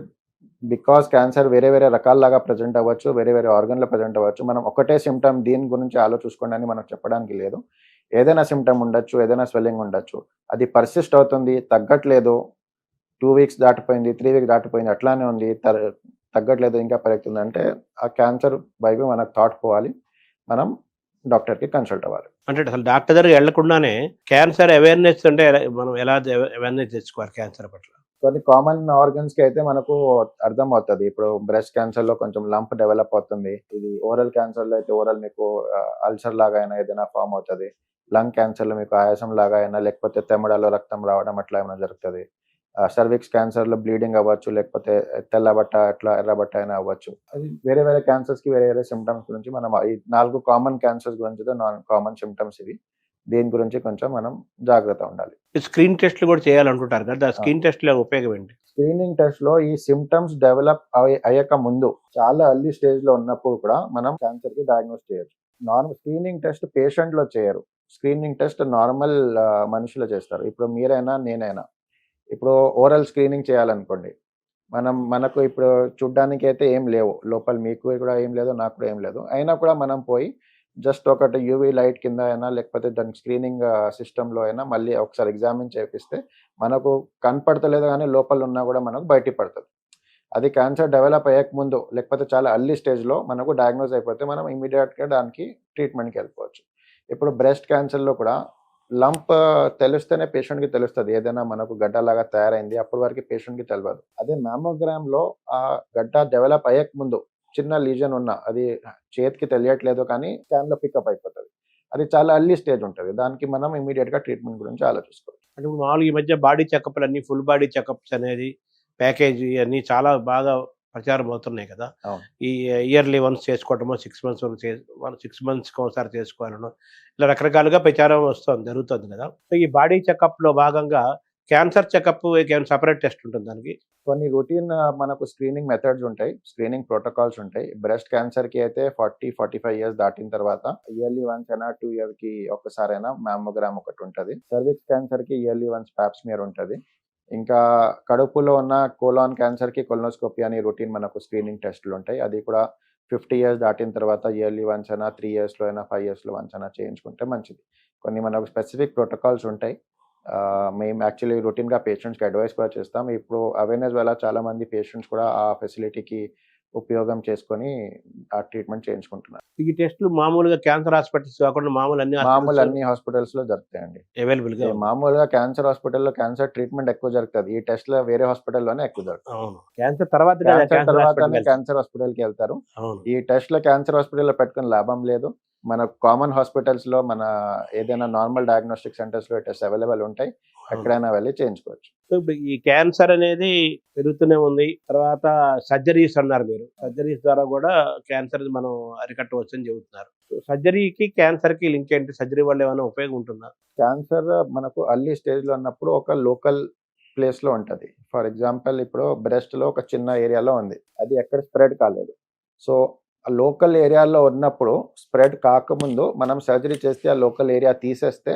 వేరే వేరే రకాలలాగా ప్రజెంట్ అవ్వచ్చు, వేరే వేరే ఆర్గన్లో ప్రజెంట్ అవ్వచ్చు. మనం ఒకటే సిమ్టమ్ దీని గురించి ఆలోచించుకోండి అని మనకు చెప్పడానికి లేదు. ఏదైనా సిమ్టమ్ ఉండొచ్చు, ఏదైనా స్వెల్లింగ్ ఉండొచ్చు, అది పర్సిస్ట్ అవుతుంది, తగ్గట్లేదు, 2 weeks దాటిపోయింది, 3 weeks దాటిపోయింది, అట్లానే ఉంది, తగ్గట్లేదు, ఇంకా పెరుగుతుంది అంటే ఆ క్యాన్సర్ వైపు మనకు థాట్ పోవాలి, మనం డాక్టర్కి కన్సల్ట్ అవ్వాలి. అంటే అసలు డాక్టర్ దగ్గరికి వెళ్లకుండానే క్యాన్సర్ అవేర్నెస్ అంటే మనం ఎలా అవేర్నెస్ తెచ్చుకోవాలి క్యాన్సర్ పట్ల? కొన్ని కామన్ ఆర్గన్స్కి అయితే మనకు అర్థం అవుతుంది. ఇప్పుడు బ్రెస్ట్ క్యాన్సర్లో కొంచెం లంప్ డెవలప్ అవుతుంది. ఇది ఓరల్ క్యాన్సర్లో అయితే ఓరల్ మీకు అల్సర్ లాగా అయినా ఏదైనా ఫామ్ అవుతుంది. లంగ్ క్యాన్సర్లో మీకు ఆయాసం లాగా అయినా లేకపోతే తెమ్మడలో రక్తం రావడం అట్లా ఏమైనా జరుగుతుంది. సర్విక్స్ క్యాన్సర్లో బ్లీడింగ్ అవ్వచ్చు, లేకపోతే తెల్లబట్ట అట్లా ఎర్రబట్ట అయినా అవ్వచ్చు. అది వేరే వేరే క్యాన్సర్స్కి వేరే వేరే సిమ్టమ్స్ గురించి మనం ఈ 4 కామన్ క్యాన్సర్స్ గురించి 4 కామన్ సిమ్టమ్స్ ఇవి. దీని గురించి కొంచెం మనం జాగ్రత్త ఉండాలి. స్క్రీన్ టెస్ట్లు కూడా చేయాలంటుంటారు కదా, స్క్రీన్ టెస్ట్ల ఉపయోగం ఏంటి? స్క్రీనింగ్ టెస్ట్లో ఈ సిమ్టమ్స్ డెవలప్ అయ్యాక ముందు చాలా ఎర్లీ స్టేజ్లో ఉన్నప్పుడు కూడా మనం క్యాన్సర్కి డయాగ్నోస్ చేయొచ్చు. నార్మల్ స్క్రీనింగ్ టెస్ట్ పేషెంట్లో చేయరు. స్క్రీనింగ్ టెస్ట్ నార్మల్ మనుషులు చేస్తారు. ఇప్పుడు మీరైనా నేనైనా ఇప్పుడు ఓరల్ స్క్రీనింగ్ చేయాలనుకోండి, మనకు ఇప్పుడు చూడ్డానికి అయితే ఏం లేవు. లోపల మీకు కూడా ఏం లేదు. నాకు కూడా ఏం లేదు. అయినా కూడా మనం పోయి జస్ట్ ఒకటి యూవీ లైట్ కింద అయినా లేకపోతే దానికి స్క్రీనింగ్ సిస్టమ్‌లో అయినా మళ్ళీ ఒకసారి ఎగ్జామిన్ చేపిస్తే మనకు కనపడతలేదు గానీ లోపల ఉన్నా కూడా మనకు బయట పడతది. అది క్యాన్సర్ డెవలప్ అయ్యకముందు లేకపోతే చాలా ఎర్లీ స్టేజ్‌లో మనకు డయాగ్నోస్ అయిపోతే మనం ఇమ్మీడియేట్‌గా దానికి ట్రీట్మెంట్‌కెళ్ళిపోవచ్చు. ఇప్పుడు బ్రెస్ట్ క్యాన్సర్‌లో కూడా లంప్ తెలిస్తేనే పేషెంట్‌కి తెలుస్తది. ఏదైనా మనకు గడ్డలాగా తయారైంది. అప్పటి వరకు పేషెంట్‌కి తెలవదు. అదే మామోగ్రామ్‌లో ఆ గడ్డ డెవలప్ అయ్యకముందు చిన్న లీజన్ ఉన్న అది చేతికి తెలియట్లేదు కానీ స్కాన్‌లో పికప్ అయిపోతది. అది చాలా ఎర్లీ స్టేజ్ ఉంటది. దానికి మనం ఇమ్మీడియేట్‌గా ట్రీట్మెంట్ గురించి ఆలోచించుకోవాలి. అంటే ఇప్పుడు మామూలుగా ఈ మధ్య బాడీ చెకప్‌లన్నీ ఫుల్ బాడీ చెకప్స్ అనేది ప్యాకేజీ అన్నీ చాలా బాగా ప్రచారం అవుతున్నాయి కదా! అవును. ఈ ఇయర్లీ వన్స్ చేసుకోవటమో, 6 మంత్స్ వన్స్ 6 మంత్స్‌కి ఒకసారి చేసుకోవాలనో, ఇలా రకరకాలుగా ప్రచారం జరుగుతుంది కదా! సో, ఈ బాడీ చెకప్‌లో భాగంగా క్యాన్సర్ చెకప్ ఏమైనా సెపరేట్ టెస్ట్ ఉంటుందా దానికి? కొన్ని రొటీన్ మనకు స్క్రీనింగ్ మెథడ్స్ ఉంటాయి. స్క్రీనింగ్ ప్రోటోకాల్స్ ఉంటాయి. బ్రెస్ట్ క్యాన్సర్‌కి అయితే 40, 45 ఇయర్స్ దాటిన తర్వాత ఇయర్లీ వన్స్ అయినా 2 ఇయర్‌కి ఒక్కసారైనా మామోగ్రామ్ ఒకటుంటది. సర్విక్స్ క్యాన్సర్‌కి ఇయర్లీ వన్స్ పాప్ స్మియర్ ఉంటది. ఇంకా కడుపులో ఉన్న కోలాన్ క్యాన్సర్‌కి కొలనోస్కోపీ అని రొటీన్ మనకు స్క్రీనింగ్ టెస్ట్‌లుంటాయి. అది కూడా 50 ఇయర్స్ దాటిన తర్వాత ఇయర్లీ వన్స్ అయినా, 3 ఇయర్స్‌లో అయినా, 5 ఇయర్స్‌లో వన్స్ అయినా చేయించుకుంటే మంచిది. కొన్ని మనకు స్పెసిఫిక్ ప్రోటోకాల్స్ ఉంటాయి. మేము యాక్చువల్లీ రొటీన్‌గా పేషెంట్స్‌కి అడ్వైస్ కూడా చేస్తాం. ఇప్పుడు అవేర్‌నెస్ వల్ల చాలామంది పేషెంట్స్ కూడా ఆ ఫెసిలిటీకి ఉపయోగం చేసుకొని ఆ ట్రీట్మెంట్ చేయించుకుంటున్నారు. ఈ టెస్ట్‌లు మామూలుగా క్యాన్సర్ హాస్పిటల్స్ కాకుండా మామూలు అన్ని మామూలు హాస్పిటల్స్ అన్ని హాస్పిటల్స్‌లో జరుగుతాయండి. అవైలబుల్‌గా ఉంది. మామూలుగా క్యాన్సర్ హాస్పిటల్‌లో క్యాన్సర్ ట్రీట్మెంట్ ఎక్కువ జరుగుతది. ఈ టెస్ట్‌లు వేరే హాస్పిటల్‌లోనే ఎక్కువ జరుగుతాయి. అవును. క్యాన్సర్ తర్వాత కదా క్యాన్సర్ క్యాన్సర్ తర్వాతనే హాస్పిటల్‌కెళ్తాం. క్యాన్సర్ హాస్పిటల్‌కి ఎళ్తారు. అవును. ఈ టెస్ట్‌లు క్యాన్సర్ హాస్పిటల్‌లో పెట్టుకొని లాభం లేదు. మన కామన్ హాస్పిటల్స్‌లో మన ఏదైనా నార్మల్ డయాగ్నోస్టిక్ సెంటర్స్‌లో ఈ టెస్ట్ అవైలబుల్ ఉంటాయి. అవును. ఎక్కడైనా వెళ్లి చేయించుకోవచ్చు. సో, ఇప్పుడు ఈ క్యాన్సర్ అనేది పెరుగుతూనే ఉంది. తర్వాత సర్జరీస్ అన్నారు మీరు. సర్జరీస్ ద్వారా గూడా క్యాన్సర్‌ని మనం అరికట్టవచ్చని చెబుతున్నారు. సో, సర్జరీకి, క్యాన్సర్‌కి లింక్ ఏంటి? సర్జరీ వల్ల ఏమైనా ఉపయోగం ఉంటుందా? క్యాన్సర్ మనకు ఎర్లీ స్టేజ్‌లో ఉన్నప్పుడు ఒక లోకల్ ప్లేస్‌లో ఉంటది. ఫర్ ఎగ్జాంపుల్ ఇప్పుడు బ్రెస్ట్‌లో ఒక చిన్న ఏరియాలో ఉంది. అది ఎక్కడ స్ప్రెడ్ కాలేదు. సో, ఆ లోకల్ ఏరియాలో ఉన్నప్పుడు స్ప్రెడ్ కాకముందు మనం సర్జరీ చేస్తే ఆ లోకల్ ఏరియా తీసేస్తే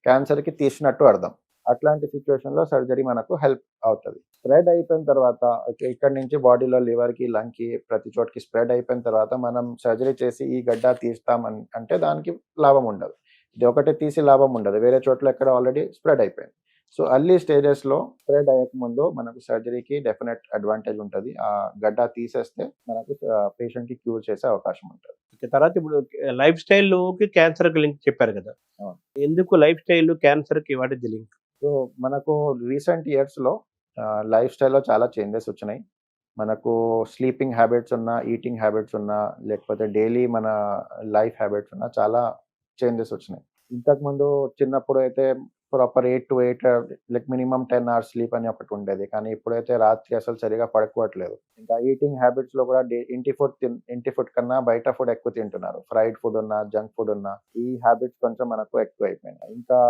క్యాన్సర్‌కి తీసినట్టు అర్థం. అట్లాంటి సిట్యుయేషన్‌లో సర్జరీ మనకు హెల్ప్ అవుతది. స్ప్రెడ్ అయిపోయిన తర్వాత ఇక్కడి నుంచి బాడీలో లివర్‌కి, లంగ్‌కి ప్రతి చోటకి స్ప్రెడ్ అయిపోయిన తర్వాత మనం సర్జరీ చేసి ఈ గడ్డ తీస్తాం అంటే దానికి లాభం ఉండదు. ఇది ఒకటే తీసి లాభం ఉండదు. వేరే చోట్ల ఎక్కడ ఆల్రెడీ స్ప్రెడ్ అయిపోయింది. సో, ఎర్లీ స్టేజెస్‌లో స్ప్రెడ్ అయ్యకముందు మనకు సర్జరీకి డెఫినెట్ అడ్వాంటేజ్ ఉంటది. ఆ గడ్డ తీసేస్తే మనకు పేషెంట్‌కి క్యూర్ చేసే అవకాశం ఉంటది. ఓకే. తర్వాత ఇప్పుడు లైఫ్ స్టైల్‌కి క్యాన్సర్‌కి లింక్ చెప్పారు కదా! అవును. ఎందుకు లైఫ్ స్టైల్ క్యాన్సర్‌కి what is the link? So, మనకు రీసెంట్ ఇయర్స్‌లో లైఫ్ స్టైల్‌లో చాలా చేంజెస్ వచ్చినాయి. మనకు స్లీపింగ్ హ్యాబిట్స్ ఉన్నా, ఈటింగ్ హ్యాబిట్స్ ఉన్నా, లేకపోతే డైలీ మన లైఫ్ హ్యాబిట్స్ ఉన్నా చాలా చేంజెస్ వచ్చినాయి. ఇంతకుముందు చిన్నప్పుడు అయితే proper 8-8 like minimum 10 hours sleep అని ఒకటి ఉండేది. కానీ ఇప్పుడైతే రాత్రి అసలు సరిగ్గా పడుకోవట్లేదు. ఇంకా ఈటింగ్ హ్యాబిట్స్‌లో కూడా ఇంటి ఫుడ్ కన్నా బయట ఫుడ్ ఎక్కువ తింటున్నారు. ఫ్రైడ్ ఫుడ్ ఉన్నా, జంక్ ఫుడ్ ఉన్నా ఈ హ్యాబిట్స్ కొంచెం మనకు ఎక్కువైపోయినాయి. ఇంకా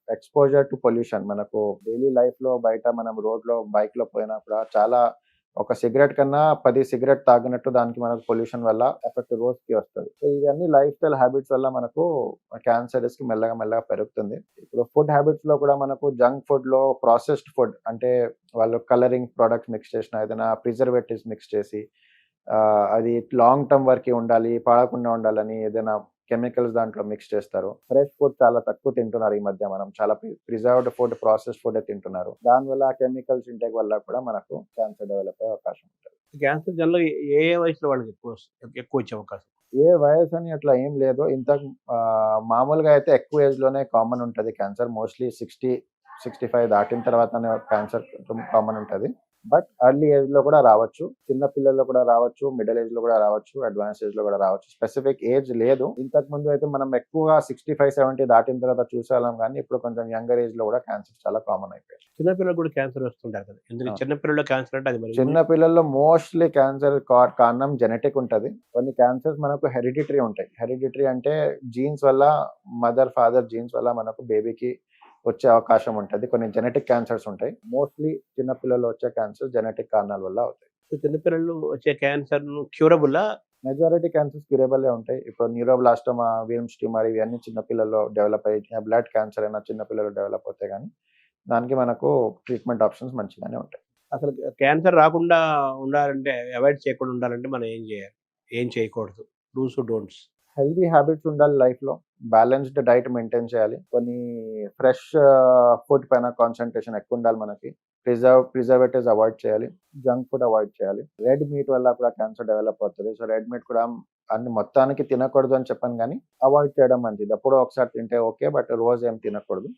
ఎక్స్‌పోజర్ టు పొల్యూషన్ మనకు డైలీ లైఫ్‌లో బయట మనం రోడ్‌లో బైక్‌లో పోయినా కూడా చాలా ఒక సిగరెట్ కన్నా 10 సిగరెట్ తాగినట్టు దానికి మనకు పొల్యూషన్ వల్ల ఎఫెక్ట్ రోజుకి వస్తది. సో, ఇవన్నీ లైఫ్ స్టైల్ హ్యాబిట్స్ వల్ల మనకు క్యాన్సర్ రిస్క్ మెల్లగా పెరుగుతుంది. ఇప్పుడు ఫుడ్ హ్యాబిట్స్‌లో కూడా మనకు జంక్ ఫుడ్‌లో ప్రాసెస్డ్ ఫుడ్ అంటే వాళ్ళు కలరింగ్ ప్రొడక్ట్స్ మిక్స్ చేసిన ఏదైనా ప్రిజర్వేటివ్స్ మిక్స్ చేసి అది లాంగ్ టర్మ్ వరకే ఉండాలి, పాడకుండా ఉండాలని ఏదైనా కెమికల్స్ దాంట్లో మిక్స్ చేస్తారు. ఫ్రెష్ ఫుడ్ చాలా తక్కువ తింటున్నారు ఈ మధ్య మనం. చాలా ప్రిజర్వ్డ్ ఫుడ్, ప్రాసెస్డ్ ఫుడే తింటున్నారు. దానివల్ల ఆ కెమికల్స్ ఇంటేక్ వల్ల కూడా మనకు క్యాన్సర్ డెవలప్ అయ్యే అవకాశం ఉంటది. క్యాన్సర్ జనరల్‌గా ఏ వయసులో వాళ్ళకి ఎక్కువొచ్చే అవకాశం? ఏ వయసని అట్లా ఏం లేదు. మామూలుగా అయితే ఎక్కువ ఏజ్‌లోనే కామన్ ఉంటది క్యాన్సర్. మోస్ట్‌లీ 60, 65 దాటిన తర్వాతనే క్యాన్సర్ కామన్ ఉంటది. బట్ ఎర్లీ ఏజ్‌లో కూడా రావచ్చు. చిన్న పిల్లల్లో కూడా రావచ్చు. మిడిల్ ఏజ్‌లో కూడా రావచ్చు. అడ్వాన్స్ ఏజ్‌లో కూడా రావచ్చు. స్పెసిఫిక్ ఏజ్ లేదు. ఇంతకుముందు అయితే మనం ఎక్కువగా 65, 70 దాటిన తర్వాత చూసేవాళ్ళం గానీ, ఇప్పుడు కొంచెం యంగర్ ఏజ్‌లో కూడా క్యాన్సర్ చాలా కామన్ అయిపోయింది. చిన్న పిల్లలకు కూడా క్యాన్సర్ వస్తుంటారు కదా! ఎందుకు ఆ! చిన్న పిల్లల్లో క్యాన్సర్ అంటే అది మరి చిన్న పిల్లల్లో మోస్ట్‌లీ క్యాన్సర్ కారణం జెనెటిక్ ఉంటది. కొన్ని క్యాన్సర్స్ మనకు హెరిడిటరీ ఉంటాయి. హెరిడిటరీ అంటే జీన్స్ వల్ల మదర్, ఫాదర్ జీన్స్ వల్ల మనకు బేబీకి వచ్చే అవకాశం ఉంటది. కొన్ని జెనెటిక్ క్యాన్సర్స్ ఉంటాయి. మోస్ట్‌లీ చిన్న పిల్లల్లో వచ్చే క్యాన్సర్ జెనెటిక్ కారణాల వల్ల అవుతాయి. సో, చిన్న పిల్లల్లో వచ్చే క్యాన్సర్‌ను క్యూరబులా? మెజారిటీ క్యాన్సర్స్ క్యూరబులే ఉంటాయి. ఇప్పుడు న్యూరోబ్లాస్టోమా, విల్మ్స్ ట్యూమర్ ఇవన్నీ చిన్న పిల్లల్లో డెవలప్ అయ్యి బ్లడ్ క్యాన్సర్ అయినా చిన్న పిల్లల్లో డెవలప్ అవుతాయి గానీ, దానికి మనకు ట్రీట్మెంట్ ఆప్షన్స్ మంచిగానే ఉంటాయి. అసలు క్యాన్సర్ రాకుండా ఉండాలంటే, అవాయిడ్ చేయకుండా ఉండాలంటే మనం ఏం చేయాలి? ఏం చేయకూడదు? Dos, don'ts. హెల్తీ హ్యాబిట్స్ ఉండాలి లైఫ్లో. బ్యాలెన్స్డ్ డైట్ మెయింటైన్ చేయాలి. కొన్ని ఫ్రెష్ ఫుడ్ పైన కాన్సన్ట్రేషన్ ఎక్కువ ఉండాలి మనకి. ప్రిజర్వేటివ్స్ అవాయిడ్ చేయాలి. జంక్ ఫుడ్ అవాయిడ్ చేయాలి. రెడ్ మీట్ వల్ల కూడా క్యాన్సర్ డెవలప్ అవుతుంది. సో రెడ్ మీట్ కూడా అన్ని మొత్తానికి తినకూడదు అని చెప్పాను, కానీ అవాయిడ్ చేయడం మంచిది. ఎప్పుడో ఒకసారి తింటే ఓకే, బట్ రోజు ఏం తినకూడదు.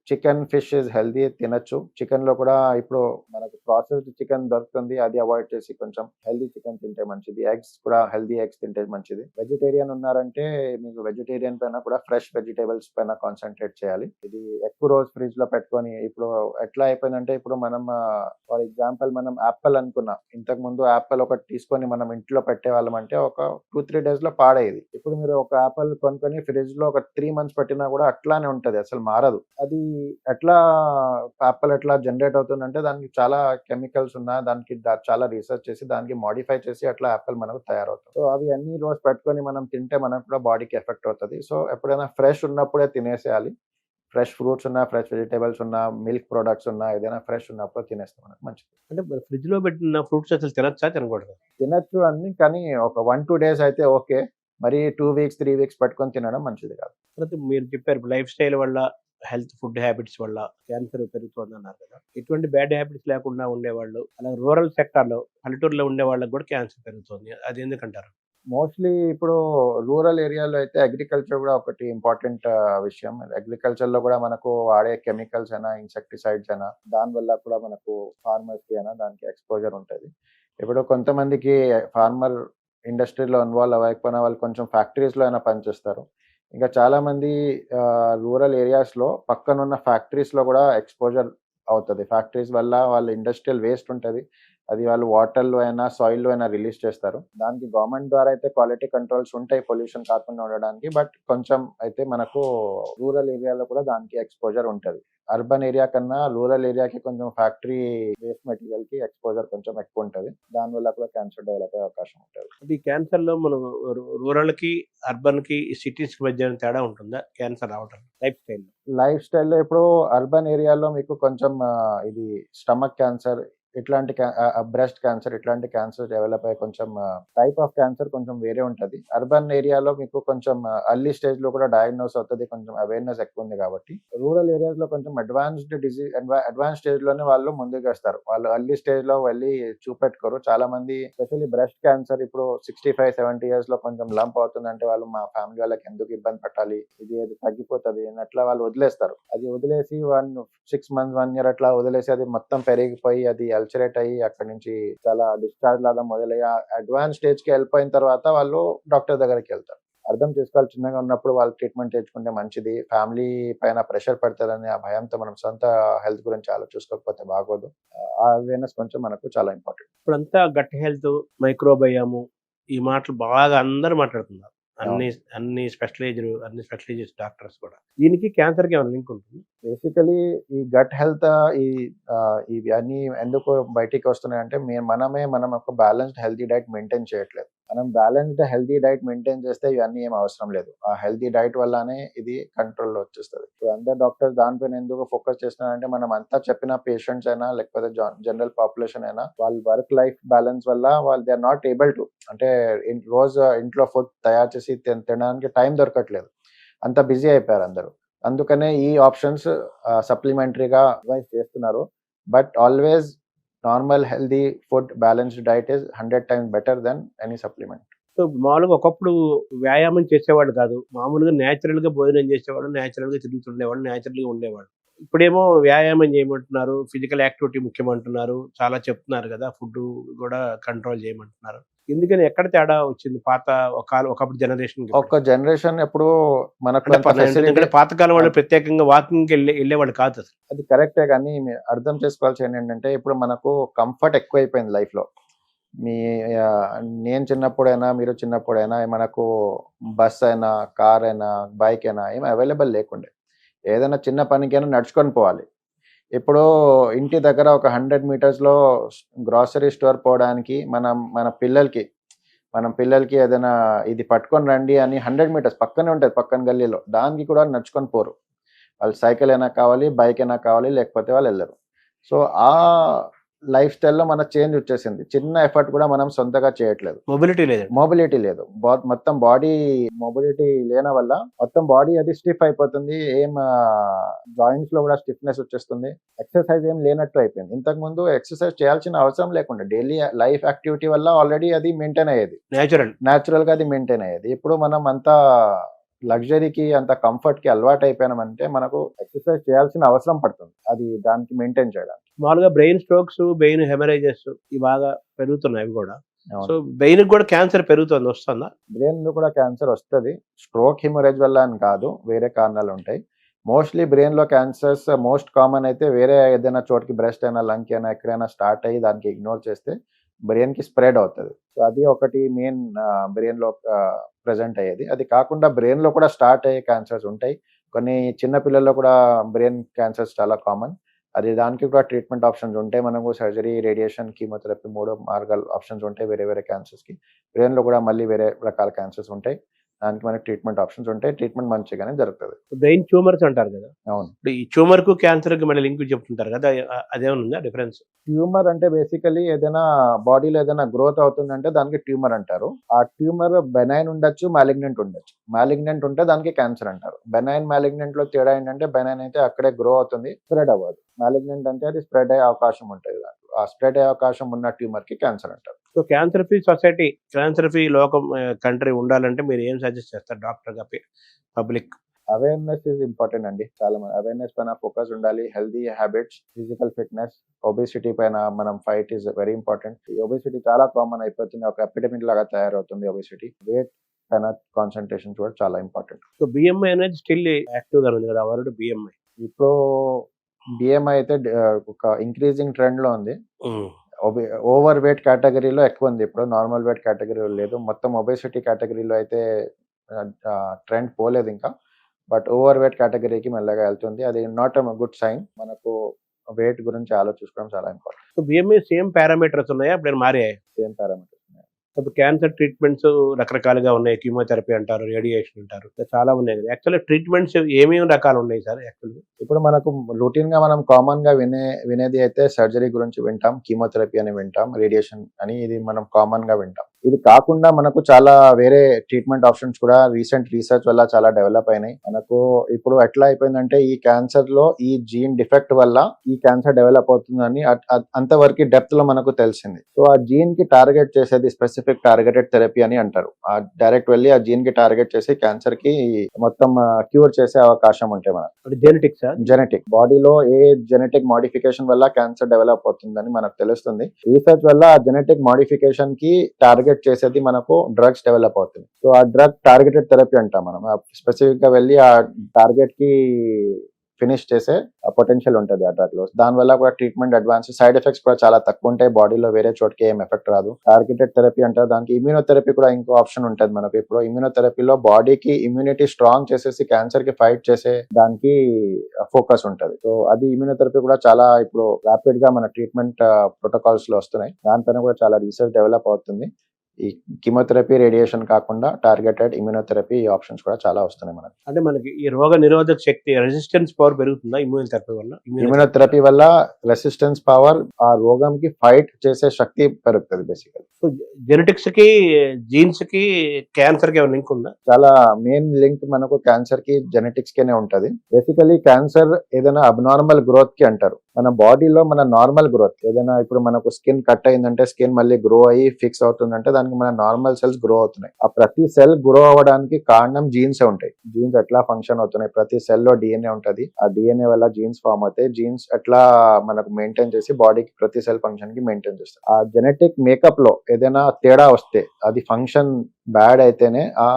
చికెన్, ఫిష్ ఇస్ హెల్దీ, తినచ్చు. చికెన్ లో కూడా ఇప్పుడు మనకు ప్రాసెస్డ్ చికెన్ దొరుకుతుంది, అది అవాయిడ్ చేసి కొంచెం హెల్దీ చికెన్ తింటే మంచిది. ఎగ్స్ కూడా హెల్దీ ఎగ్స్ తింటే మంచిది. వెజిటేరియన్ ఉన్నారంటే మీకు వెజిటేరియన్ పైన కూడా ఫ్రెష్ వెజిటేబుల్స్ పైన కాన్సన్ట్రేట్ చేయాలి. ఇది ఎక్కువ రోజు ఫ్రిడ్జ్ లో పెట్టుకొని, ఇప్పుడు ఎట్లా అయిపోయిందంటే, ఇప్పుడు మనం ఫర్ ఎగ్జాంపుల్ మనం యాపిల్ అనుకున్నాం. ఇంతకు ముందు యాపిల్ ఒకటి తీసుకొని మనం ఇంట్లో పెట్టేవాళ్ళం అంటే ఒక 2-3 days లో పాడేది. ఇప్పుడు మీరు ఒక యాపిల్ కొనుక్కొని ఫ్రిడ్జ్ లో ఒక 3 months పెట్టినా కూడా అట్లానే ఉంటది, అసలు మారదు. అది ఎట్లా యాపిల్ ఎట్లా జనరేట్ అవుతుందంటే, దానికి చాలా కెమికల్స్ ఉన్నాయి, దానికి చాలా రీసెర్చ్ చేసి దానికి మాడిఫై చేసి అట్లా యాపిల్ మనకు తయారవుతుంది. సో అవి అన్ని రోజు పెట్టుకొని మనం తింటే మనకు కూడా బాడీకి ఎఫెక్ట్ అవుతుంది. సో ఎప్పుడైనా ఫ్రెష్ ఉన్నప్పుడే తినేసేయాలి. ఫ్రెష్ ఫ్రూట్స్ ఉన్నా, ఫ్రెష్ వెజిటేబుల్స్ ఉన్నా, మిల్క్ ప్రొడక్ట్స్ ఉన్నా, ఏదైనా ఫ్రెష్ ఉన్నప్పుడు తినేస్తాం మనకు మంచిది. అంటే ఫ్రిడ్జ్ లో పెట్టిన ఫ్రూట్స్ అసలు తినచ్చా, తినకూడదు? తినచ్చు అన్ని, కానీ ఒక 1-2 days అయితే ఓకే. మరి 2 weeks 3 weeks పెట్టుకొని తినడం మంచిది కాదు. తర్వాత మీరు చెప్పారు లైఫ్ స్టైల్ వల్ల, హెల్త్ ఫుడ్ హ్యాబిట్స్ వల్ల క్యాన్సర్ పెరుగుతుంది అన్నారు కదా. ఎటువంటి బ్యాడ్ హ్యాబిట్స్ లేకుండా ఉండేవాళ్ళు, అలాగే రూరల్ సెక్టార్లో, పల్లెటూరులో ఉండే వాళ్ళకి కూడా క్యాన్సర్ పెరుగుతుంది, అది ఎందుకంటారు? మోస్ట్లీ ఇప్పుడు రూరల్ ఏరియాలో అయితే అగ్రికల్చర్ కూడా ఒకటి ఇంపార్టెంట్ విషయం. అగ్రికల్చర్ లో కూడా మనకు వాడే కెమికల్స్ అయినా, ఇన్సెక్టిసైడ్స్ అయినా, దాని వల్ల కూడా మనకు ఫార్మర్స్ కి అయినా దానికి ఎక్స్పోజర్ ఉంటుంది. ఇప్పుడు కొంతమందికి ఫార్మర్ ఇండస్ట్రీలో ఇన్వాల్వ్ అవ్వకపోయినా వాళ్ళు కొంచెం ఫ్యాక్టరీస్ లో అయినా పనిచేస్తారు. ఇంకా చాలా మంది రూరల్ ఏరియాస్ లో పక్కనున్న ఫ్యాక్టరీస్ లో కూడా ఎక్స్పోజర్ అవుతుంది. ఫ్యాక్టరీస్ వల్ల వాళ్ళ ఇండస్ట్రియల్ వేస్ట్ ఉంటుంది, అది వాళ్ళు వాటర్లో అయినా సాయిల్లో అయినా రిలీజ్ చేస్తారు. దానికి గవర్నమెంట్ ద్వారా అయితే క్వాలిటీ కంట్రోల్స్ ఉంటాయి పొల్యూషన్ కాకుండా ఉండడానికి, బట్ కొంచెం అయితే మనకు రూరల్ ఏరియాలో కూడా దానికి ఎక్స్పోజర్ ఉంటుంది. అర్బన్ ఏరియా కన్నా రూరల్ ఏరియాకి కొంచెం ఫ్యాక్టరీ వేస్ట్ మెటీరియల్ కి ఎక్స్పోజర్ కొంచెం ఎక్కువ ఉంటుంది. దానివల్ల కూడా క్యాన్సర్ డెవలప్ అయ్యే అవకాశం ఉంటుంది. అంటే ఈ క్యాన్సర్ లో మనం రూరల్ కి, అర్బన్ కి, సిటీస్ కి మధ్య తేడా ఉంటుందా క్యాన్సర్ రావటం లైఫ్ స్టైల్లో? ఇప్పుడు అర్బన్ ఏరియాలో మీకు కొంచెం ఇది స్టమక్ క్యాన్సర్, ఇట్లాంటి బ్రెస్ట్ క్యాన్సర్, ఇట్లాంటి క్యాన్సర్ డెవలప్ అయ్యే కొంచెం టైప్ ఆఫ్ క్యాన్సర్ కొంచెం వేరే ఉంటుంది. అర్బన్ ఏరియాలో మీకు కొంచెం అర్లీ స్టేజ్ లో కూడా డయాగ్నోస్ అవుతుంది, కొంచెం అవేర్నెస్ ఎక్కువ ఉంది కాబట్టి. రూరల్ ఏరియాస్ లో కొంచెం అడ్వాన్స్ స్టేజ్ లోనే వాళ్ళు ముందుకు వస్తారు. వాళ్ళు అర్లీ స్టేజ్ లో వెళ్ళి చూపెట్టుకోరు. చాలా మంది స్పెషల్లీ బ్రెస్ట్ క్యాన్సర్ ఇప్పుడు 65-70 years లో కొంచెం లంప్ అవుతుందంటే వాళ్ళు మా ఫ్యామిలీ వాళ్ళకి ఎందుకు ఇబ్బంది పట్టాలి, ఇది ఏది తగ్గిపోతుంది అట్లా వాళ్ళు వదిలేస్తారు. అది వదిలేసి 6 months 1 year అట్లా వదిలేసి అది మొత్తం పెరిగిపోయి అది అల్సరేట్ అయ్యి అక్కడి నుంచి చాలా డిశ్చార్జ్ లాగా మొదలయ్యి అడ్వాన్స్ స్టేజ్ కి వెళ్ళిపోయిన తర్వాత వాళ్ళు డాక్టర్ దగ్గరికి వెళ్తారు. అర్థం చేసుకోవాలి, చిన్నగా ఉన్నప్పుడు వాళ్ళు ట్రీట్మెంట్ చేయించుకుంటే మంచిది. ఫ్యామిలీ పైన ప్రెషర్ పడుతుందని ఆ భయంతో మనం సొంత హెల్త్ గురించి ఆలోచించుకోకపోతే బాగోదు. ఆ అవేర్నెస్ కొంచెం మనకు చాలా ఇంపార్టెంట్. ఇప్పుడంతా గట్ హెల్త్, మైక్రోబయాము, ఈ మాటలు బాగా అందరూ మాట్లాడుతున్నారు. అన్ని స్పెషలైజ్డ్ డాక్టర్స్ కూడా. దీనికి క్యాన్సర్ కి ఏమైనా లింక్ ఉంటుంది? బేసికలీ ఈ గట్ హెల్త్ ఇవి అన్ని ఎందుకు బయటికి వస్తున్నాయంటే, మనం ఒక బ్యాలెన్స్డ్ హెల్తీ డైట్ మెయింటైన్ చేయట్లేదు. మనం బ్యాలెన్స్డ్ హెల్తీ డైట్ మెయింటైన్ చేస్తే ఇవన్నీ ఏం అవసరం లేదు. ఆ హెల్తీ డైట్ వల్లనే ఇది కంట్రోల్లో వచ్చేస్తుంది. ఇప్పుడు అందరు డాక్టర్స్ దానిపైన ఎందుకు ఫోకస్ చేస్తున్నారంటే, మనం అంతా చెప్పిన పేషెంట్స్ అయినా లేకపోతే జనరల్ పాపులేషన్ అయినా వాళ్ళ వర్క్ లైఫ్ బ్యాలెన్స్ వల్ల వాళ్ళు they are not able to, అంటే రోజు ఇంట్లో ఫుడ్ తయారు చేసి తినడానికి టైం దొరకట్లేదు, అంత బిజీ అయిపోయారు అందరూ. అందుకనే ఈ ఆప్షన్స్ సప్లిమెంటరీగా అడ్వైస్ చేస్తున్నారు. But always normal healthy food balanced diet is 100 times better than any supplement. So మామూలుగా ఒకప్పుడు వ్యాయామం చేసేవాళ్ళు కాదు, మామూలుగా న్యాచురల్ గా భోజనం చేసేవాళ్ళు, న్యాచురల్ గా తిరుగుతుండేవాళ్ళు, న్యాచురల్ గా ఉండేవాళ్ళు. ఇప్పుడేమో వ్యాయామం చేయమంటున్నారు, ఫిజికల్ యాక్టివిటీ ముఖ్యమంటున్నారు, చాలా చెప్తున్నారు కదా, ఫుడ్ కూడా కంట్రోల్ చేయమంటున్నారు. ఎందుకని ఎక్కడ తేడా వచ్చింది ఒకప్పుడు జనరేషన్? ఒక జనరేషన్ ఎప్పుడు మనకు పాతకాలం వాళ్ళు ప్రత్యేకంగా వాకింగ్ వెళ్ళేవాళ్ళు కాదు అసలు. అది కరెక్టే, కానీ అర్థం చేసుకోవాల్సింది ఏంటంటే, ఇప్పుడు మనకు కంఫర్ట్ ఎక్కువైపోయింది లైఫ్ లో. నేను చిన్నప్పుడైనా మీరు చిన్నప్పుడైనా మనకు బస్ అయినా, కార్ అయినా, బైక్ అయినా ఏమి అవైలబుల్ లేకుండే. ఏదైనా చిన్న పనికైనా నడుచుకొని పోవాలి. ఇప్పుడు ఇంటి దగ్గర ఒక 100 meters లో గ్రాసరీ స్టోర్ పోవడానికి మన పిల్లలకి ఏదైనా ఇది పట్టుకొని రండి అని 100 meters పక్కనే ఉంటుంది, పక్కన గల్లీలో, దానికి కూడా నడుచుకొని పోరు. వాళ్ళు సైకిల్ అయినా కావాలి, బైక్ అయినా కావాలి, లేకపోతే వాళ్ళు వెళ్ళరు. సో ఆ లైఫ్ స్టైల్లో మన చేంజ్ వచ్చేసింది. చిన్న ఎఫర్ట్ కూడా మనం సొంతగా చేయట్లేదు. మొబిలిటీ లేదు. మొబిలిటీ లేదు. మొత్తం బాడీ మొబిలిటీ లేని వల్ల మొత్తం బాడీ అది స్టిఫ్ అయిపోతుంది. జాయింట్స్ లో కూడా స్టిఫ్నెస్ వచ్చేస్తుంది. ఎక్సర్సైజ్ ఏం లేనట్టు అయిపోయింది. ఇంతకు ముందు ఎక్సర్సైజ్ చేయాల్సిన అవసరం లేకుండా డైలీ లైఫ్ యాక్టివిటీ వల్ల ఆల్రెడీ అది మెయింటైన్ అయ్యేది. న్యాచురల్ గా అది మెయింటైన్ అయ్యేది. ఇప్పుడు మనం అంతా లగ్జరీకి అంత కంఫర్ట్ కి అలవాటు అయిపోయినామంటే మనకు ఎక్సర్సైజ్ చేయాల్సిన అవసరం పడుతుంది అది దానికి మెయింటైన్ చేయడానికి. మామూలుగా బ్రెయిన్ స్ట్రోక్స్, బ్రెయిన్ హెమరేజెస్ ఇవి బాగా పెరుగుతున్నాయి. అవి కూడా సో బ్రెయిన్ కూడా క్యాన్సర్ పెరుగుతుంది, వస్తుందా? బ్రెయిన్ లో కూడా క్యాన్సర్ వస్తుంది. స్ట్రోక్ హిమరేజ్ వల్ల అని కాదు, వేరే కారణాలు ఉంటాయి. మోస్ట్లీ బ్రెయిన్ లో క్యాన్సర్స్ మోస్ట్ కామన్ అయితే వేరే ఏదైనా చోటుకి బ్రెస్ట్ అయినా లంగ్ అయినా ఎక్కడైనా స్టార్ట్ అయ్యి దానికి ఇగ్నోర్ చేస్తే బ్రెయిన్ కి స్ప్రెడ్ అవుతుంది. సో అది ఒకటి మెయిన్ బ్రెయిన్ లో ప్రెజెంట్ అయ్యేది. అది కాకుండా బ్రెయిన్ లో కూడా స్టార్ట్ అయ్యే క్యాన్సర్స్ ఉంటాయి. కొన్ని చిన్న పిల్లల్లో కూడా బ్రెయిన్ క్యాన్సర్స్ చాలా కామన్. అది దానికి కూడా ట్రీట్మెంట్ ఆప్షన్స్ ఉంటాయి. మనకు సర్జరీ, రేడియేషన్, కీమోథెరపీ 3 మార్గాలు ఆప్షన్స్ ఉంటాయి వేరే వేరే క్యాన్సర్స్ కి. బ్రెయిన్ లో కూడా మళ్ళీ వేరే రకాల క్యాన్సర్స్ ఉంటాయి. దానికి మనకి ట్రీట్మెంట్ ఆప్షన్స్ ఉంటాయి. ట్రీట్మెంట్ మంచిగానే జరుగుతుంది. బ్రెయిన్ ట్యూమర్స్ అంటారు కదా. అవును. ఈ ట్యూమర్ కు క్యాన్సర్ కి మళ్ళీ లింక్ చెప్తుంటారు కదా, అదేమైనా ఉందా డిఫరెన్స్? ట్యూమర్ అంటే బేసికలీ ఏదైనా బాడీలో ఏదైనా గ్రోత్ అవుతుందంటే దానికి ట్యూమర్ అంటారు. ఆ ట్యూమర్ బెనైన్ ఉండొచ్చు, మాలిగ్నెంట్ ఉండొచ్చు. మాలిగ్నెంట్ ఉంటే దానికి క్యాన్సర్ అంటారు. బెనైన్, మాలిగ్నెంట్ లో తేడా ఏంటంటే బెనైన్ అయితే అక్కడే గ్రో అవుతుంది, స్ప్రెడ్ అవ్వదు. మాలిగ్నెంట్ అంటే అది స్ప్రెడ్ అయ్యే అవకాశం ఉంటుంది. దాంట్లో ఆ స్ప్రెడ్ అయ్యే అవకాశం ఉన్న ట్యూమర్ కి క్యాన్సర్ అంటారు. So cancer free society, cancer free లోకం కంట్రీ ఉండాలంటే మీరు ఏం సజెస్ట్ చేస్తారు డాక్టర్ గా పబ్లిక్? అవేర్నెస్ ఈజ్ ఇంపార్టెంట్ అండి. చాలా మంది అవేర్నెస్ పైన ఫోకస్ ఉండాలి. Healthy habits, physical fitness, obesity పైన మనం ఫైట్ ఈజ్ వెరీ ఇంపార్టెంట్. ఈ ఒబేసిటీ చాలా కామన్ అయిపోతుంది, ఒక ఎపిడమిక్ లాగా తయారవుతుంది ఒబేసిటీ. వెయిట్ పైన కాన్సన్ట్రేషన్ కూడా చాలా ఇంపార్టెంట్. సో బిఎంఐ అనేది స్టిల్ యాక్టివ్ గా ఉంది కదా, వర్డ్ బిఎంఐ. ఇప్పుడు బిఎంఐ అయితే ఒక ఇంక్రీజింగ్ ట్రెండ్ లో ఉంది. ఓవర్ వెయిట్ కేటగిరీలో ఎక్కువ ఉంది ఇప్పుడు, నార్మల్ వెయిట్ కేటగిరీలో లేదు. మొత్తం ఒబేసిటీ కేటగిరీలో అయితే ట్రెండ్ పోలేదు ఇంకా, బట్ ఓవర్ వెయిట్ కేటగిరీకి మెల్లగా వెళ్తుంది. అది నాట్ ఎ గుడ్ సైన్. మనకు వెయిట్ గురించి ఆలోచించుకోవడం చాలా important. So BMI same parameters ఉన్నాయా, ఇప్పుడు మారాయి? సేమ్ పారామీటర్స్ ఉన్నాయి. ఇప్పుడు క్యాన్సర్ ట్రీట్మెంట్స్ రకరకాలుగా ఉన్నాయి. కీమోథెరపీ అంటారు, రేడియేషన్ అంటారు, చాలా ఉన్నాయి కదా. యాక్చువల్లీ ట్రీట్మెంట్స్ ఏమేమి రకాలు ఉన్నాయి సార్ యాక్చువల్గా? ఇప్పుడు మనకు రొటీన్ గా మనం కామన్ గా వినేది అయితే సర్జరీ గురించి వింటాం, కీమోథెరపీ అని వింటాం, రేడియేషన్ అని, ఇది మనం కామన్ గా వింటాం. ఇది కాకుండా మనకు చాలా వేరే ట్రీట్మెంట్ ఆప్షన్స్ కూడా రీసెంట్ రీసెర్చ్ వల్ల చాలా డెవలప్ అయినాయి. మనకు ఇప్పుడు ఎట్లా అయిపోయిందంటే ఈ క్యాన్సర్ లో ఈ జీన్ డిఫెక్ట్ వల్ల ఈ క్యాన్సర్ డెవలప్ అవుతుందని అంతవరకు డెప్త్ లో మనకు తెలిసింది. సో ఆ జీన్ కి టార్గెట్ చేసేది స్పెసిఫిక్ టార్గెటెడ్ థెరపీ అని అంటారు. ఆ డైరెక్ట్ వెళ్ళి ఆ జీన్ కి టార్గెట్ చేసి క్యాన్సర్ కి మొత్తం క్యూర్ చేసే అవకాశం ఉంటాయి. మనకు జెనెటిక్ బాడీలో ఏ జెనెటిక్ మోడిఫికేషన్ వల్ల క్యాన్సర్ డెవలప్ అవుతుందని మనకు తెలుస్తుంది. రీసెర్చ్ వల్ల ఆ జెనెటిక్ మోడిఫికేషన్ కి టార్గెట్ చేసేది మనకు డ్రగ్స్ డెవలప్ అవుతుంది. సో ఆ డ్రగ్ టార్గెటెడ్ థెరపీ అంటాం. మనం స్పెసిఫిక్ గా వెళ్ళి ఆ టార్గెట్ కి ఫినిష్ చేసే పొటెన్షియల్ ఉంటుంది ఆ డ్రగ్ లో. దాని వల్ల కూడా ట్రీట్మెంట్ అడ్వాన్స్, సైడ్ ఎఫెక్ట్స్ కూడా చాలా తక్కువ ఉంటాయి. బాడీలో వేరే చోటుకి ఏం ఎఫెక్ట్ రాదు. టార్గెటెడ్ థెరపీ అంటారు. దానికి ఇమ్యూనోథెరపీ కూడా ఇంకో ఆప్షన్ ఉంటుంది మనకు. ఇప్పుడు ఇమ్యూనోథెరపీలో బాడీకి ఇమ్యూనిటీ స్ట్రాంగ్ చేసేసి క్యాన్సర్ కి ఫైట్ చేసే దానికి ఫోకస్ ఉంటుంది. సో అది ఇమ్యూనోథెరపీ కూడా చాలా ఇప్పుడు రాపిడ్ గా మన ట్రీట్మెంట్ ప్రోటోకాల్స్ లో వస్తున్నాయి. దానిపైన కూడా చాలా రీసెర్చ్ డెవలప్ అవుతుంది. ఈ కీమోథెరపీ, రేడియేషన్ కాకుండా టార్గెటెడ్ ఇమ్యూనోథెరపీ ఆప్షన్స్ కూడా చాలా వస్తున్నాయి మనకి. అంటే మనకి ఈ రోగ నిరోధక శక్తి, రెసిస్టెన్స్ పవర్ పెరుగుతుందా ఇమ్యూనోథెరపీ వల్ల? ఇమ్యూనోథెరపీ వల్ల రెసిస్టెన్స్ పవర్, ఆ రోగంకి ఫైట్ చేసే శక్తి పెరుగుతుంది బేసికల్. సో జెనెటిక్స్ కి, జీన్స్ కి క్యాన్సర్ కి ఏమైనా లింక్ ఉందా? చాలా మెయిన్ లింక్ మనకు క్యాన్సర్ కి జెనెటిక్స్ కేనే ఉంటది. బేసికలీ క్యాన్సర్ ఏదైనా అబ్నార్మల్ గ్రోత్ కి అంటారు. మన బాడీలో మన నార్మల్ గ్రోత్ ఏదైనా, ఇప్పుడు మనకు స్కిన్ కట్ అయిందంటే స్కిన్ మళ్ళీ గ్రో అయ్యి ఫిక్స్ అవుతుందంటే దానికి మన నార్మల్ సెల్స్ గ్రో అవుతున్నాయి. ఆ ప్రతి సెల్ గ్రో అవ్వడానికి కారణం జీన్స్ ఉంటాయి. జీన్స్ ఎట్లా ఫంక్షన్ అవుతున్నాయి, ప్రతి సెల్ లో డిఎన్ఏ ఉంటది. ఆ డిఎన్ఏ వల్ల జీన్స్ ఫామ్ అవుతాయి. జీన్స్ ఎట్లా మనకు మెయింటైన్ చేసి బాడీకి ప్రతి సెల్ ఫంక్షన్ కి మెయింటైన్ చేస్తాయి. ఆ జెనెటిక్ మేకప్ లో ఏదైనా తేడా వస్తే, అది ఫంక్షన్ బ్యాడ్ అయితేనే ఆ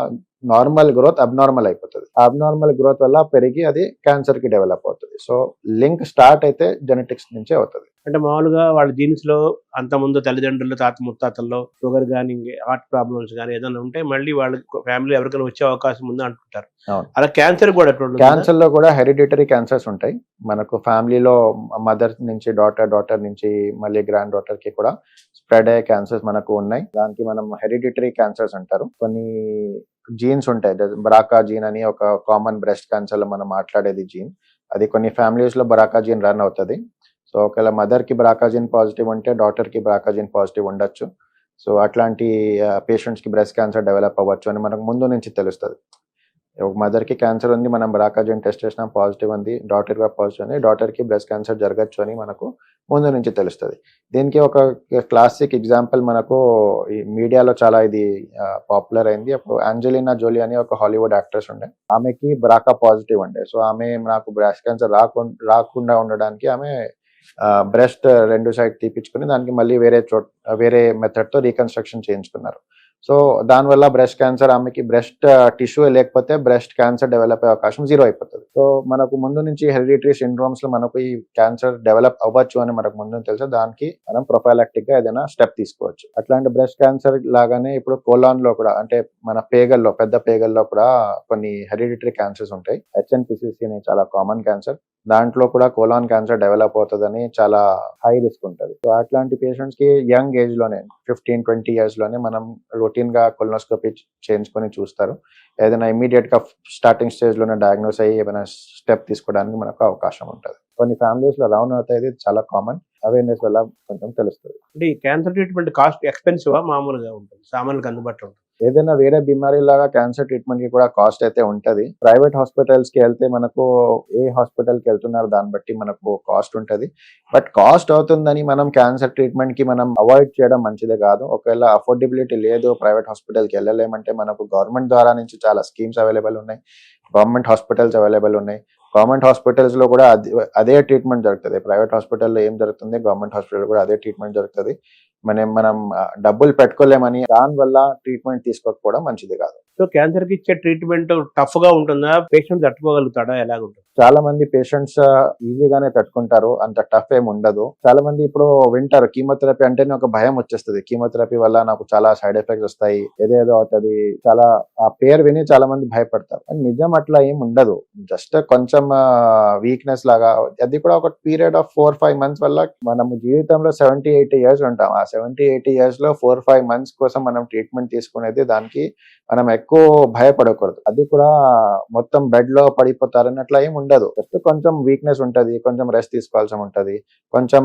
నార్మల్ గ్రోత్ అబ్నార్మల్ అయిపోతుంది. అబ్నార్మల్ గ్రోత్ వల్ల పెరిగి అది క్యాన్సర్ కి డెవలప్ అవుతుంది. సో లింక్ స్టార్ట్ అయితే జెనెటిక్స్ నుంచే అవుతుంది. అంటే మామూలుగా వాళ్ళ జీన్స్ లో అంత ముందు తల్లిదండ్రులు, తాత ముత్తాతల్లో షుగర్ కానీ, హార్ట్ ప్రాబ్లమ్స్ కానీ ఏదైనా ఉంటే మళ్ళీ వాళ్ళ ఫ్యామిలీ ఎవరికైనా వచ్చే అవకాశం ఉంది అంటుంటారు. అలా క్యాన్సర్ కూడా, క్యాన్సర్ లో కూడా హెరిడిటరీ క్యాన్సర్స్ ఉంటాయి. మనకు ఫ్యామిలీలో మదర్ నుంచి డాటర్ నుంచి మళ్ళీ గ్రాండ్ డాటర్ కి కూడా స్ప్రెడ్ అయ్యే క్యాన్సర్స్ మనకు ఉన్నాయి. దానికి మనం హెరిడిటరీ క్యాన్సర్స్ అంటారు. కొన్ని జీన్స్ ఉంటాయి. బరాకా జీన్ అని ఒక కామన్ బ్రెస్ట్ క్యాన్సర్ లో మనం మాట్లాడేది జీన్, అది కొన్ని ఫ్యామిలీస్ లో బరాకా జీన్ రన్ అవుతుంది. సో సో ఒకవేళ మదర్కి బ్రాకాజిన్ పాజిటివ్ ఉంటే డాటర్కి బ్రాకాజిన్ పాజిటివ్ ఉండొచ్చు. సో అట్లాంటి పేషెంట్స్కి బ్రెస్ట్ క్యాన్సర్ డెవలప్ అవ్వచ్చు అని మనకు ముందు నుంచి తెలుస్తుంది. ఒక మదర్కి క్యాన్సర్ ఉంది, మనం బ్రాకాజిన్ టెస్ట్ చేసినా పాజిటివ్ ఉంది, డాటర్గా పాజిటివ్ ఉంది, డాటర్కి బ్రెస్ట్ క్యాన్సర్ జరగచ్చు అని మనకు ముందు నుంచి తెలుస్తుంది. దీనికి ఒక క్లాసిక్ ఎగ్జాంపుల్ మనకు ఈ మీడియాలో చాలా ఇది పాపులర్ అయింది. అప్పుడు యాంజెలినా జోలీ అని ఒక హాలీవుడ్ యాక్ట్రెస్ ఉండే, ఆమెకి బ్రాకా పాజిటివ్ ఉండే. సో ఆమె నాకు బ్రెస్ట్ క్యాన్సర్ రాకుండా ఉండడానికి ఆమె బ్రెస్ట్ 2 సైడ్ తీపించుకుని దానికి మళ్ళీ వేరే మెథడ్తో రీకన్స్ట్రక్షన్ చేయించుకున్నారు. సో దానివల్ల బ్రెస్ట్ క్యాన్సర్, ఆమెకి బ్రెస్ట్ టిష్యూ లేకపోతే బ్రెస్ట్ క్యాన్సర్ డెవలప్ అయ్యే అవకాశం 0 అయిపోతుంది. సో మనకు ముందు నుంచి హెరిడిటరీ సిండ్రోమ్స్ లో మనకు ఈ క్యాన్సర్ డెవలప్ అవ్వచ్చు అని మనకు ముందు తెలుసు. దానికి మనం ప్రొఫైలాక్టిక్ గా ఏదైనా స్టెప్ తీసుకోవచ్చు. అట్లాంటి బ్రెస్ట్ క్యాన్సర్ లాగానే ఇప్పుడు కోలాన్ లో కూడా, అంటే మన పేగల్లో, పెద్ద పేగల్లో కూడా కొన్ని హెరిడిటరీ క్యాన్సర్స్ ఉంటాయి. HNPCC అనే చాలా కామన్ క్యాన్సర్, దాంట్లో కూడా కోలాన్ క్యాన్సర్ డెవలప్ అవుతుందని చాలా హై రిస్క్ ఉంటుంది. సో అట్లాంటి పేషెంట్స్ కి యంగ్ ఏజ్ లోనే 15-20 years లోనే మనం రొటీన్ గా కొలనోస్కోపీ చేయించుకొని చూస్తారు. ఏదైనా ఇమీడియట్ గా స్టార్టింగ్ స్టేజ్ లోనే డయాగ్నోస్ అయ్యి ఏమైనా స్టెప్ తీసుకోవడానికి మనకు అవకాశం ఉంటుంది. కొన్ని ఫ్యామిలీస్ లో రౌండ్ అవుతాయి, చాలా కామన్. అవేర్నెస్ వల్ల కొంచెం తెలుస్తుంది. అంటే ఈ క్యాన్సర్ ట్రీట్మెంట్ కాస్ట్ ఎక్స్పెన్సివ్ మామూలుగా ఉంటుంది, సామాన్యులకు అందుబాటులో ఉంటుంది? ఏదైనా వేరే బిమారీ లాగా క్యాన్సర్ ట్రీట్మెంట్ కి కూడా కాస్ట్ అయితే ఉంటది. ప్రైవేట్ హాస్పిటల్స్ కి వెళ్తే మనకు ఏ హాస్పిటల్ కి వెళ్తున్నారు దాన్ని బట్టి మనకు కాస్ట్ ఉంటది. బట్ కాస్ట్ అవుతుందని మనం క్యాన్సర్ ట్రీట్మెంట్ కి మనం అవాయిడ్ చేయడం మంచిదే కాదు. ఒకవేళ అఫోర్డబిలిటీ లేదు, ప్రైవేట్ హాస్పిటల్ కి వెళ్ళలేమంటే మనకు గవర్నమెంట్ ద్వారా నుంచి చాలా స్కీమ్స్ అవైలబుల్ ఉన్నాయి, గవర్నమెంట్ హాస్పిటల్స్ అవైలబుల్ ఉన్నాయి. గవర్నమెంట్ హాస్పిటల్స్ లో కూడా అదే ట్రీట్మెంట్ జరుగుతుంది. ప్రైవేట్ హాస్పిటల్లో ఏం జరుగుతుంది, గవర్నమెంట్ హాస్పిటల్ కూడా అదే ట్రీట్మెంట్ జరుగుతుంది. మనం డబ్బులు పెట్టుకోలేమని దాని వల్ల ట్రీట్మెంట్ తీసుకోకపోవడం మంచిది కాదు. సో క్యాన్సర్ కి ఇచ్చే ట్రీట్మెంట్ టఫ్ గా ఉంటుందా, పేషెంట్ తట్టుకోగలుగుతాడా, ఎలాగుంటుంది? చాలా మంది పేషెంట్స్ ఈజీగానే తట్టుకుంటారు, అంత టఫ్ ఏమి ఉండదు. చాలా మంది ఇప్పుడు వింటారు కీమోథెరపీ అంటేనే ఒక భయం వచ్చేస్తుంది. కీమోథెరపీ వల్ల నాకు చాలా సైడ్ ఎఫెక్ట్స్ వస్తాయి, ఏదేదో అవుతుంది, చాలా ఆ పేరు విని చాలా మంది భయపడతారు. నిజం అట్లా ఏం ఉండదు. జస్ట్ కొంచెం వీక్నెస్ లాగా, అది కూడా ఒక పీరియడ్ ఆఫ్ 4-5 months వల్ల. మనము జీవితంలో 70-80 years ఉంటాం. ఆ 70-80 years లో 4-5 months కోసం మనం ట్రీట్మెంట్ తీసుకునేది, దానికి మనం ఎక్కువ భయపడకూడదు. అది కూడా మొత్తం బెడ్ లో పడిపోతారని అట్లా ఏం ఉండదు. జస్ట్ కొంచెం వీక్నెస్ ఉంటది, కొంచెం రెస్ట్ తీసుకోవాల్సి ఉంటది, కొంచెం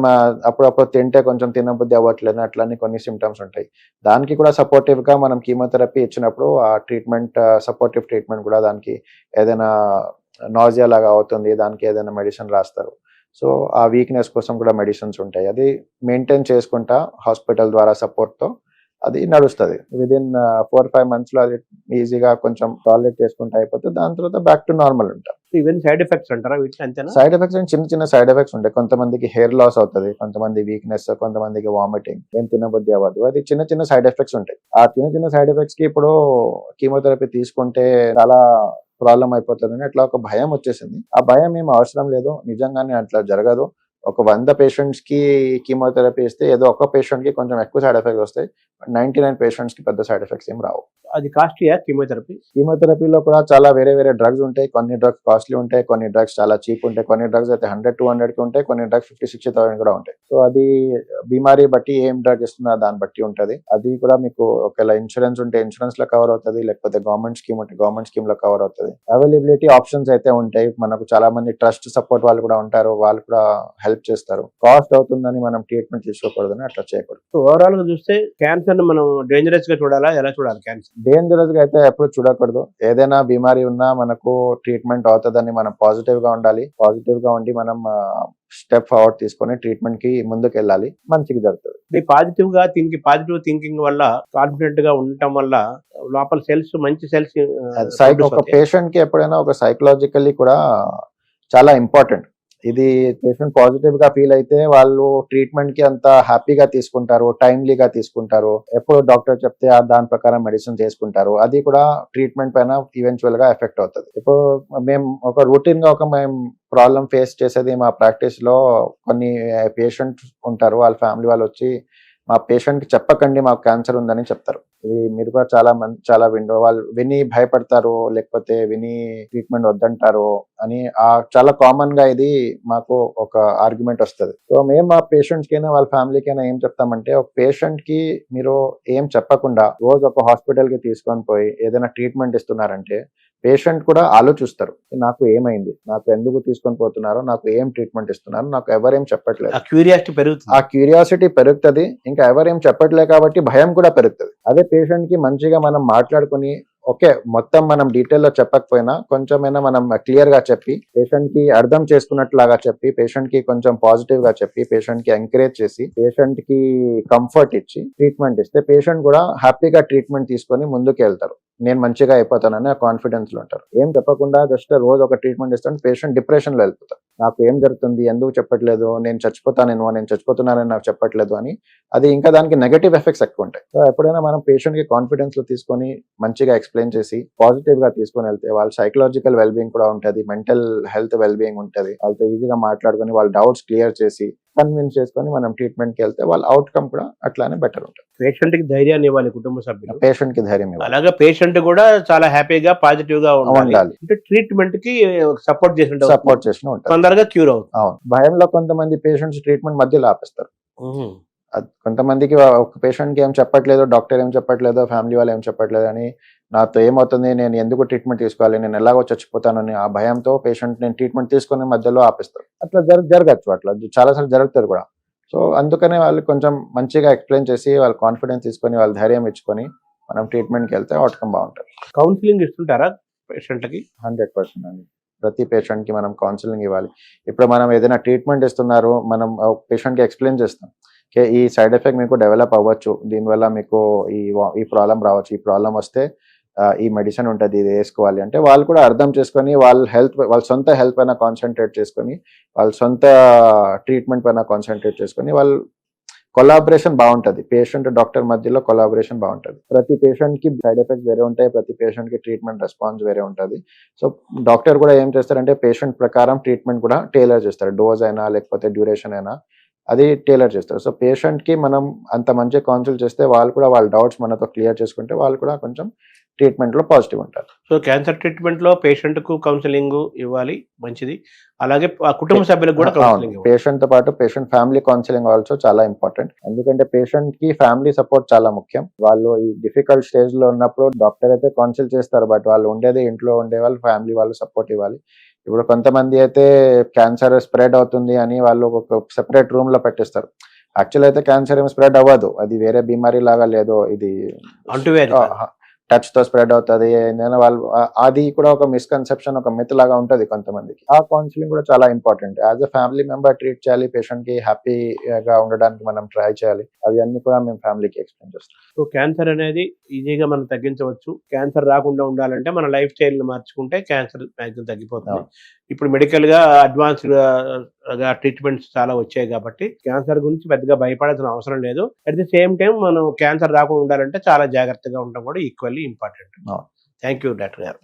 అప్పుడప్పుడు తింటే కొంచెం తినబుద్ధి అవ్వట్లేదు, అట్లని కొన్ని సిమ్టమ్స్ ఉంటాయి. దానికి కూడా సపోర్టివ్ గా మనం కీమోథెరపీ ఇచ్చినప్పుడు ఆ ట్రీట్మెంట్, సపోర్టివ్ ట్రీట్మెంట్ కూడా, దానికి ఏదైనా నాజియా లాగా అవుతుంది, దానికి ఏదైనా మెడిసిన్ రాస్తారు. సో ఆ వీక్నెస్ కోసం కూడా మెడిసిన్స్ ఉంటాయి. అది మెయింటైన్ చేసుకుంటా హాస్పిటల్ ద్వారా సపోర్ట్ తో అది నడుస్తుంది. విదిన్ 4-5 months లో అది ఈజీగా కొంచెం టాలరేట్ చేసుకుంటే అయిపోతుంది. దాని తర్వాత బ్యాక్ టు నార్మల్ ఉంటాం. ఇవన్నీ సైడ్ ఎఫెక్ట్స్ అంటారా వీటికి? అంతేనా? సైడ్ ఎఫెక్ట్స్ అంటే చిన్న సైడ్ ఎఫెక్ట్స్ ఉంటాయి. కొంతమందికి హెయిర్ లాస్ అవుతుంది, కొంతమంది వీక్నెస్, కొంతమందికి వామిటింగ్, ఏం తినబుద్ధి అవ్వదు. అది చిన్న సైడ్ ఎఫెక్ట్స్ ఉంటాయి. ఆ చిన్న సైడ్ ఎఫెక్ట్స్ కి ఇప్పుడు కీమోథెరపీ తీసుకుంటే చాలా ప్రాబ్లం అయిపోతుందని అట్లా ఒక భయం వచ్చేసింది. ఆ భయం ఏం అవసరం లేదు, నిజంగానే అట్లా జరగదు. ఒక 100 పేషెంట్స్ కి కీమోథెరపీ ఇస్తే ఏదో ఒక పేషెంట్ కి కొంచెం ఎక్కువ సైడ్ ఎఫెక్ట్స్ వస్తాయి, 99 పేషెంట్స్ కి పెద్ద సైడ్ ఎఫెక్ట్స్ ఏం రావు. అది కాస్ట్లీయా కీమోథెరపీ? కీమోథెరపీలో కూడా చాలా వేరే డ్రగ్స్ ఉంటాయి. కొన్ని డ్రగ్స్ కాస్ట్లీ ఉంటాయి, కొన్ని డ్రగ్స్ చాలా చీప్ ఉంటాయి, కొన్ని డ్రగ్స్ అయితే 100-200 కి ఉంటాయి, కొన్ని డ్రగ్స్ 50-60,000 కూడా ఉంటాయి. సో అది బీమారీ బట్టి ఏం డ్రగ్ ఇస్తున్నారు దాన్ని బట్టి ఉంటది. అది కూడా మీకు ఒకవేళ ఇన్సూరెన్స్ ఉంటే ఇన్సూరెన్స్ లో కవర్ అవుతుంది, లేకపోతే గవర్నమెంట్ స్కీమ్ ఉంటే గవర్నమెంట్ స్కీమ్ లో కవర్ అవుతుంది. అవైలబిలిటీ ఆప్షన్స్ అయితే ఉంటాయి. మనకు చాలా మంది ట్రస్ట్ సపోర్ట్ వాళ్ళు కూడా ఉంటారు, వాళ్ళు కూడా హెల్ప్ చేస్తారు. కాస్ట్ అవుతుందని మనం ట్రీట్మెంట్ తీసుకోకూడదని అట్లా చేయకూడదు. ఓవరాల్ గా చూస్తే క్యాన్సర్ మనం డేంజరస్ గా చూడాలా, ఎలా చూడాలి క్యాన్సర్? డేంజరస్ గా అయితే ఎప్పుడు చూడకూడదు. ఏదైనా బీమారీ ఉన్నా మనకు ట్రీట్మెంట్ అవుతుందని మనం పాజిటివ్ గా ఉండాలి. పాజిటివ్ గా ఉండి మనం స్టెప్ ఫార్వర్డ్ తీసుకొని ట్రీట్మెంట్ కి ముందుకు వెళ్ళాలి, మంచిగా జరుగుతుంది. పాజిటివ్ థింకింగ్ వల్ల, కాన్ఫిడెంట్ గా ఉండటం వల్ల లోపల సెల్స్, మంచి సెల్స్, ఒక పేషెంట్ కి ఎప్పుడైనా ఒక సైకలాజికల్లీ కూడా చాలా ఇంపార్టెంట్. ఇది పేషెంట్ పాజిటివ్ గా ఫీల్ అయితే వాళ్ళు ట్రీట్మెంట్ కి అంత హ్యాపీగా తీసుకుంటారు, టైమ్లీగా తీసుకుంటారు. ఎప్పుడు డాక్టర్ చెప్తే దాని ప్రకారం మెడిసిన్ చేసుకుంటారు. అది కూడా ట్రీట్మెంట్ పైన ఈవెన్చువల్ గా ఎఫెక్ట్ అవుతుంది. ఇప్పుడు మేము ఒక రొటీన్ గా మేము ప్రాబ్లం ఫేస్ చేసేది మా ప్రాక్టీస్ లో, కొన్ని పేషెంట్ ఉంటారు, వాళ్ళ ఫ్యామిలీ వాళ్ళు వచ్చి మా పేషెంట్ కి చెప్పకండి మాకు క్యాన్సర్ ఉందని చెప్తారు. ఇది మీరు కూడా చాలా వాళ్ళు విని భయపడతారు, లేకపోతే విని ట్రీట్మెంట్ వద్దంటారు అని చాలా కామన్ గా ఇది మాకు ఒక ఆర్గ్యుమెంట్ వస్తుంది. సో మేము మా పేషెంట్స్ కైనా వాళ్ళ ఫ్యామిలీకైనా ఏం చెప్తామంటే, ఒక పేషెంట్ కి మీరు ఏం చెప్పకుండా రోజు ఒక హాస్పిటల్ కి తీసుకొని పోయి ఏదైనా ట్రీట్మెంట్ ఇస్తున్నారంటే పేషెంట్ కూడా ఆలోచిస్తారు, నాకు ఏమైంది, నాకు ఎందుకు తీసుకొని పోతున్నారు, నాకు ఏం ట్రీట్మెంట్ ఇస్తున్నారు, నాకు ఎవరేం చెప్పట్లేదు. ఆ క్యూరియాసిటీ పెరుగుతుంది. ఆ క్యూరియాసిటీ పెరుగుతుంది, ఇంకా ఎవరేం చెప్పట్లేదు కాబట్టి భయం కూడా పెరుగుతుంది. అదే పేషెంట్ కి మంచిగా మనం మాట్లాడుకుని ఓకే మొత్తం మనం డీటెయిల్ లో చెప్పకపోయినా కొంచెమైనా మనం క్లియర్ గా చెప్పి పేషెంట్ కి అర్థం చేసుకున్నట్లాగా చెప్పి పేషెంట్ కి కొంచెం పాజిటివ్ గా చెప్పి పేషెంట్ కి ఎంకరేజ్ చేసి పేషెంట్ కి కంఫర్ట్ ఇచ్చి ట్రీట్మెంట్ ఇస్తే పేషెంట్ కూడా హ్యాపీగా ట్రీట్మెంట్ తీసుకొని ముందుకు వెళ్తారు. నేను మంచిగా అయిపోతానని కాన్ఫిడెన్స్ లో ఉంటారు. ఏం చెప్పకుండా జస్ట్ రోజు ఒక ట్రీట్మెంట్ ఇస్తాను, పేషెంట్ డిప్రెషన్ లో వెళ్ళిపోతారు. నాకు ఏం జరుగుతుంది, ఎందుకు చెప్పట్లేదు, నేను చచ్చిపోతున్నానని నాకు చెప్పట్లేదు అని, అది ఇంకా దానికి నెగటివ్ ఎఫెక్ట్స్ ఎక్కువ ఉంటాయి. సో ఎప్పుడైనా మనం పేషెంట్ కి కాన్ఫిడెన్స్ లో తీసుకొని మంచిగా ఎక్స్ప్లెయిన్ చేసి పాజిటివ్ గా తీసుకొని వెళ్తే వాళ్ళ సైకలాజికల్ వెల్బీయింగ్ కూడా ఉంటుంది, మెంటల్ హెల్త్ వెల్బీయింగ్ ఉంటుంది. వాళ్ళతో ఈజీగా మాట్లాడుకొని వాళ్ళ డౌట్స్ క్లియర్ చేసి కన్విన్స్ చేసుకొని మనం ట్రీట్మెంట్ కి వెళ్తే వాళ్ళ అవుట్కమ్ కూడా అట్లానే బెటర్ ఉంటుంది. పేషెంట్ కి ధైర్యాన్ని ఇవ్వాలి కుటుంబ సభ్యులు, పేషెంట్ కి ధైర్యం ఇవ్వాలి. అలాగే పేషెంట్ కూడా చాలా హ్యాపీగా పాజిటివ్ గా ఉండాలి. అంటే ట్రీట్మెంట్ కి సపోర్ట్ చేసిన ఉంటుంది, తొందరగా క్యూర్ అవుతుంది. అవును, భయంలో కొంతమంది పేషెంట్స్ ట్రీట్మెంట్ మధ్యలో ఆపేస్తారు. కొంతమందికి ఒక పేషెంట్ కి ఏం చెప్పట్లేదు, డాక్టర్ ఏం చెప్పట్లేదు, ఫ్యామిలీ వాళ్ళు ఏం చెప్పట్లేదు అని, నాతో ఏమవుతుంది, నేను ఎందుకు ట్రీట్మెంట్ తీసుకోవాలి, నేను ఎలాగో చచ్చిపోతానని ఆ భయంతో పేషెంట్ నేను ట్రీట్మెంట్ తీసుకునే మధ్యలో ఆపిస్తారు. అట్లా జరగచ్చు, అట్లా చాలాసార్లు జరుగుతుంది కూడా. సో అందుకనే వాళ్ళు కొంచెం మంచిగా ఎక్స్ప్లెయిన్ చేసి వాళ్ళ కాన్ఫిడెన్స్ తీసుకొని వాళ్ళ ధైర్యం ఇచ్చుకొని మనం ట్రీట్మెంట్కి వెళ్తే అవుట్కమ్ బాగుంటుంది. కౌన్సిలింగ్ ఇస్తుంటారా పేషెంట్కి? 100% అండి. ప్రతి పేషెంట్కి మనం కౌన్సిలింగ్ ఇవ్వాలి. ఇప్పుడు మనం ఏదైనా ట్రీట్మెంట్ ఇస్తున్నారు, మనం పేషెంట్కి ఎక్స్ప్లెయిన్ చేస్తాం, ఈ సైడ్ ఎఫెక్ట్ మీకు డెవలప్ అవ్వచ్చు, దీనివల్ల మీకు ఈ ప్రాబ్లం రావచ్చు, ఈ ప్రాబ్లం వస్తే ఈ మెడిసిన్ ఉంటుంది, ఇది వేసుకోవాలి అంటే వాళ్ళు కూడా అర్థం చేసుకొని వాళ్ళ సొంత హెల్త్ పైన కాన్సన్ట్రేట్ చేసుకొని వాళ్ళ సొంత ట్రీట్మెంట్ పైన కాన్సన్ట్రేట్ చేసుకొని వాళ్ళు కొలాబరేషన్ బాగుంటుంది. పేషెంట్ డాక్టర్ మధ్యలో కొలాబరేషన్ బాగుంటుంది. ప్రతి పేషెంట్ కి సైడ్ ఎఫెక్ట్స్ వేరే ఉంటాయి, ప్రతి పేషెంట్ కి ట్రీట్మెంట్ రెస్పాన్స్ వేరే ఉంటుంది. సో డాక్టర్ కూడా ఏం చేస్తారంటే పేషెంట్ ప్రకారం ట్రీట్మెంట్ కూడా టైలర్ చేస్తారు. డోస్ అయినా లేకపోతే డ్యూరేషన్ అయినా అది టైలర్ చేస్తారు. సో పేషెంట్ కి మనం అంత మంచి కౌన్సిల్ చేస్తే వాళ్ళు కూడా వాళ్ళ డౌట్స్ మనతో క్లియర్ చేసుకుంటే వాళ్ళు కూడా కొంచెం ట్రీట్మెంట్ లో పాజిటివ్ ఉంటారు. సో క్యాన్సర్ ట్రీట్మెంట్ లో పేషెంట్ కు కౌన్సిలింగ్ ఇవ్వాలి, మంచిది. అలాగే కుటుంబ సభ్యులకు కూడా కౌన్సిలింగ్, పేషెంట్ తో పాటు పేషెంట్ ఫ్యామిలీ కౌన్సిలింగ్ ఆల్సో చాలా ఇంపార్టెంట్. ఎందుకంటే పేషెంట్ కి ఫ్యామిలీ సపోర్ట్ చాలా ముఖ్యం. వాళ్ళు ఈ డిఫికల్ట్ స్టేజ్ లో ఉన్నప్పుడు డాక్టర్ అయితే కౌన్సిల్ చేస్తారు, బట్ వాళ్ళు ఉండేది ఇంట్లో ఉండే వాళ్ళు ఫ్యామిలీ వాళ్ళు సపోర్ట్ ఇవ్వాలి. ఇప్పుడు కొంతమంది అయితే క్యాన్సర్ స్ప్రెడ్ అవుతుంది అని వాళ్ళు ఒక సెపరేట్ రూమ్ లో పెట్టిస్తారు. యాక్చువల్ అయితే క్యాన్సర్ ఏమి స్ప్రెడ్ అవ్వదు, అది వేరే బీమారీ లాగా లేదు, ఇది టచ్ తో స్ప్రెడ్ అవుతుంది. వాళ్ళు అది కూడా ఒక మిస్కన్సెప్షన్, ఒక మిత్ లాగా ఉంటుంది కొంతమందికి. ఆ కౌన్సిలింగ్ కూడా చాలా important. As a family member treat చేయాలి, పేషెంట్ కి హ్యాపీగా ఉండడానికి మనం ట్రై చేయాలి. అవి అన్ని కూడా మేము ఫ్యామిలీకి ఎక్స్ప్లెయిన్ చేస్తాం. సో క్యాన్సర్ అనేది ఈజీగా మనం తగ్గించవచ్చు. క్యాన్సర్ రాకుండా ఉండాలంటే మన లైఫ్ స్టైల్ మార్చుకుంటే క్యాన్సర్ మ్యాక్సిమం తగ్గిపోతుంది. ఇప్పుడు మెడికల్ గా అడ్వాన్స్డ్ గా ట్రీట్మెంట్స్ చాలా వచ్చాయి కాబట్టి క్యాన్సర్ గురించి పెద్దగా భయపడాల్సిన అవసరం లేదు. అట్ ది సేమ్ టైం మనం క్యాన్సర్ రాకుండా ఉండాలంటే చాలా జాగ్రత్తగా ఉండడం కూడా equally important. Thank you doctor గారు.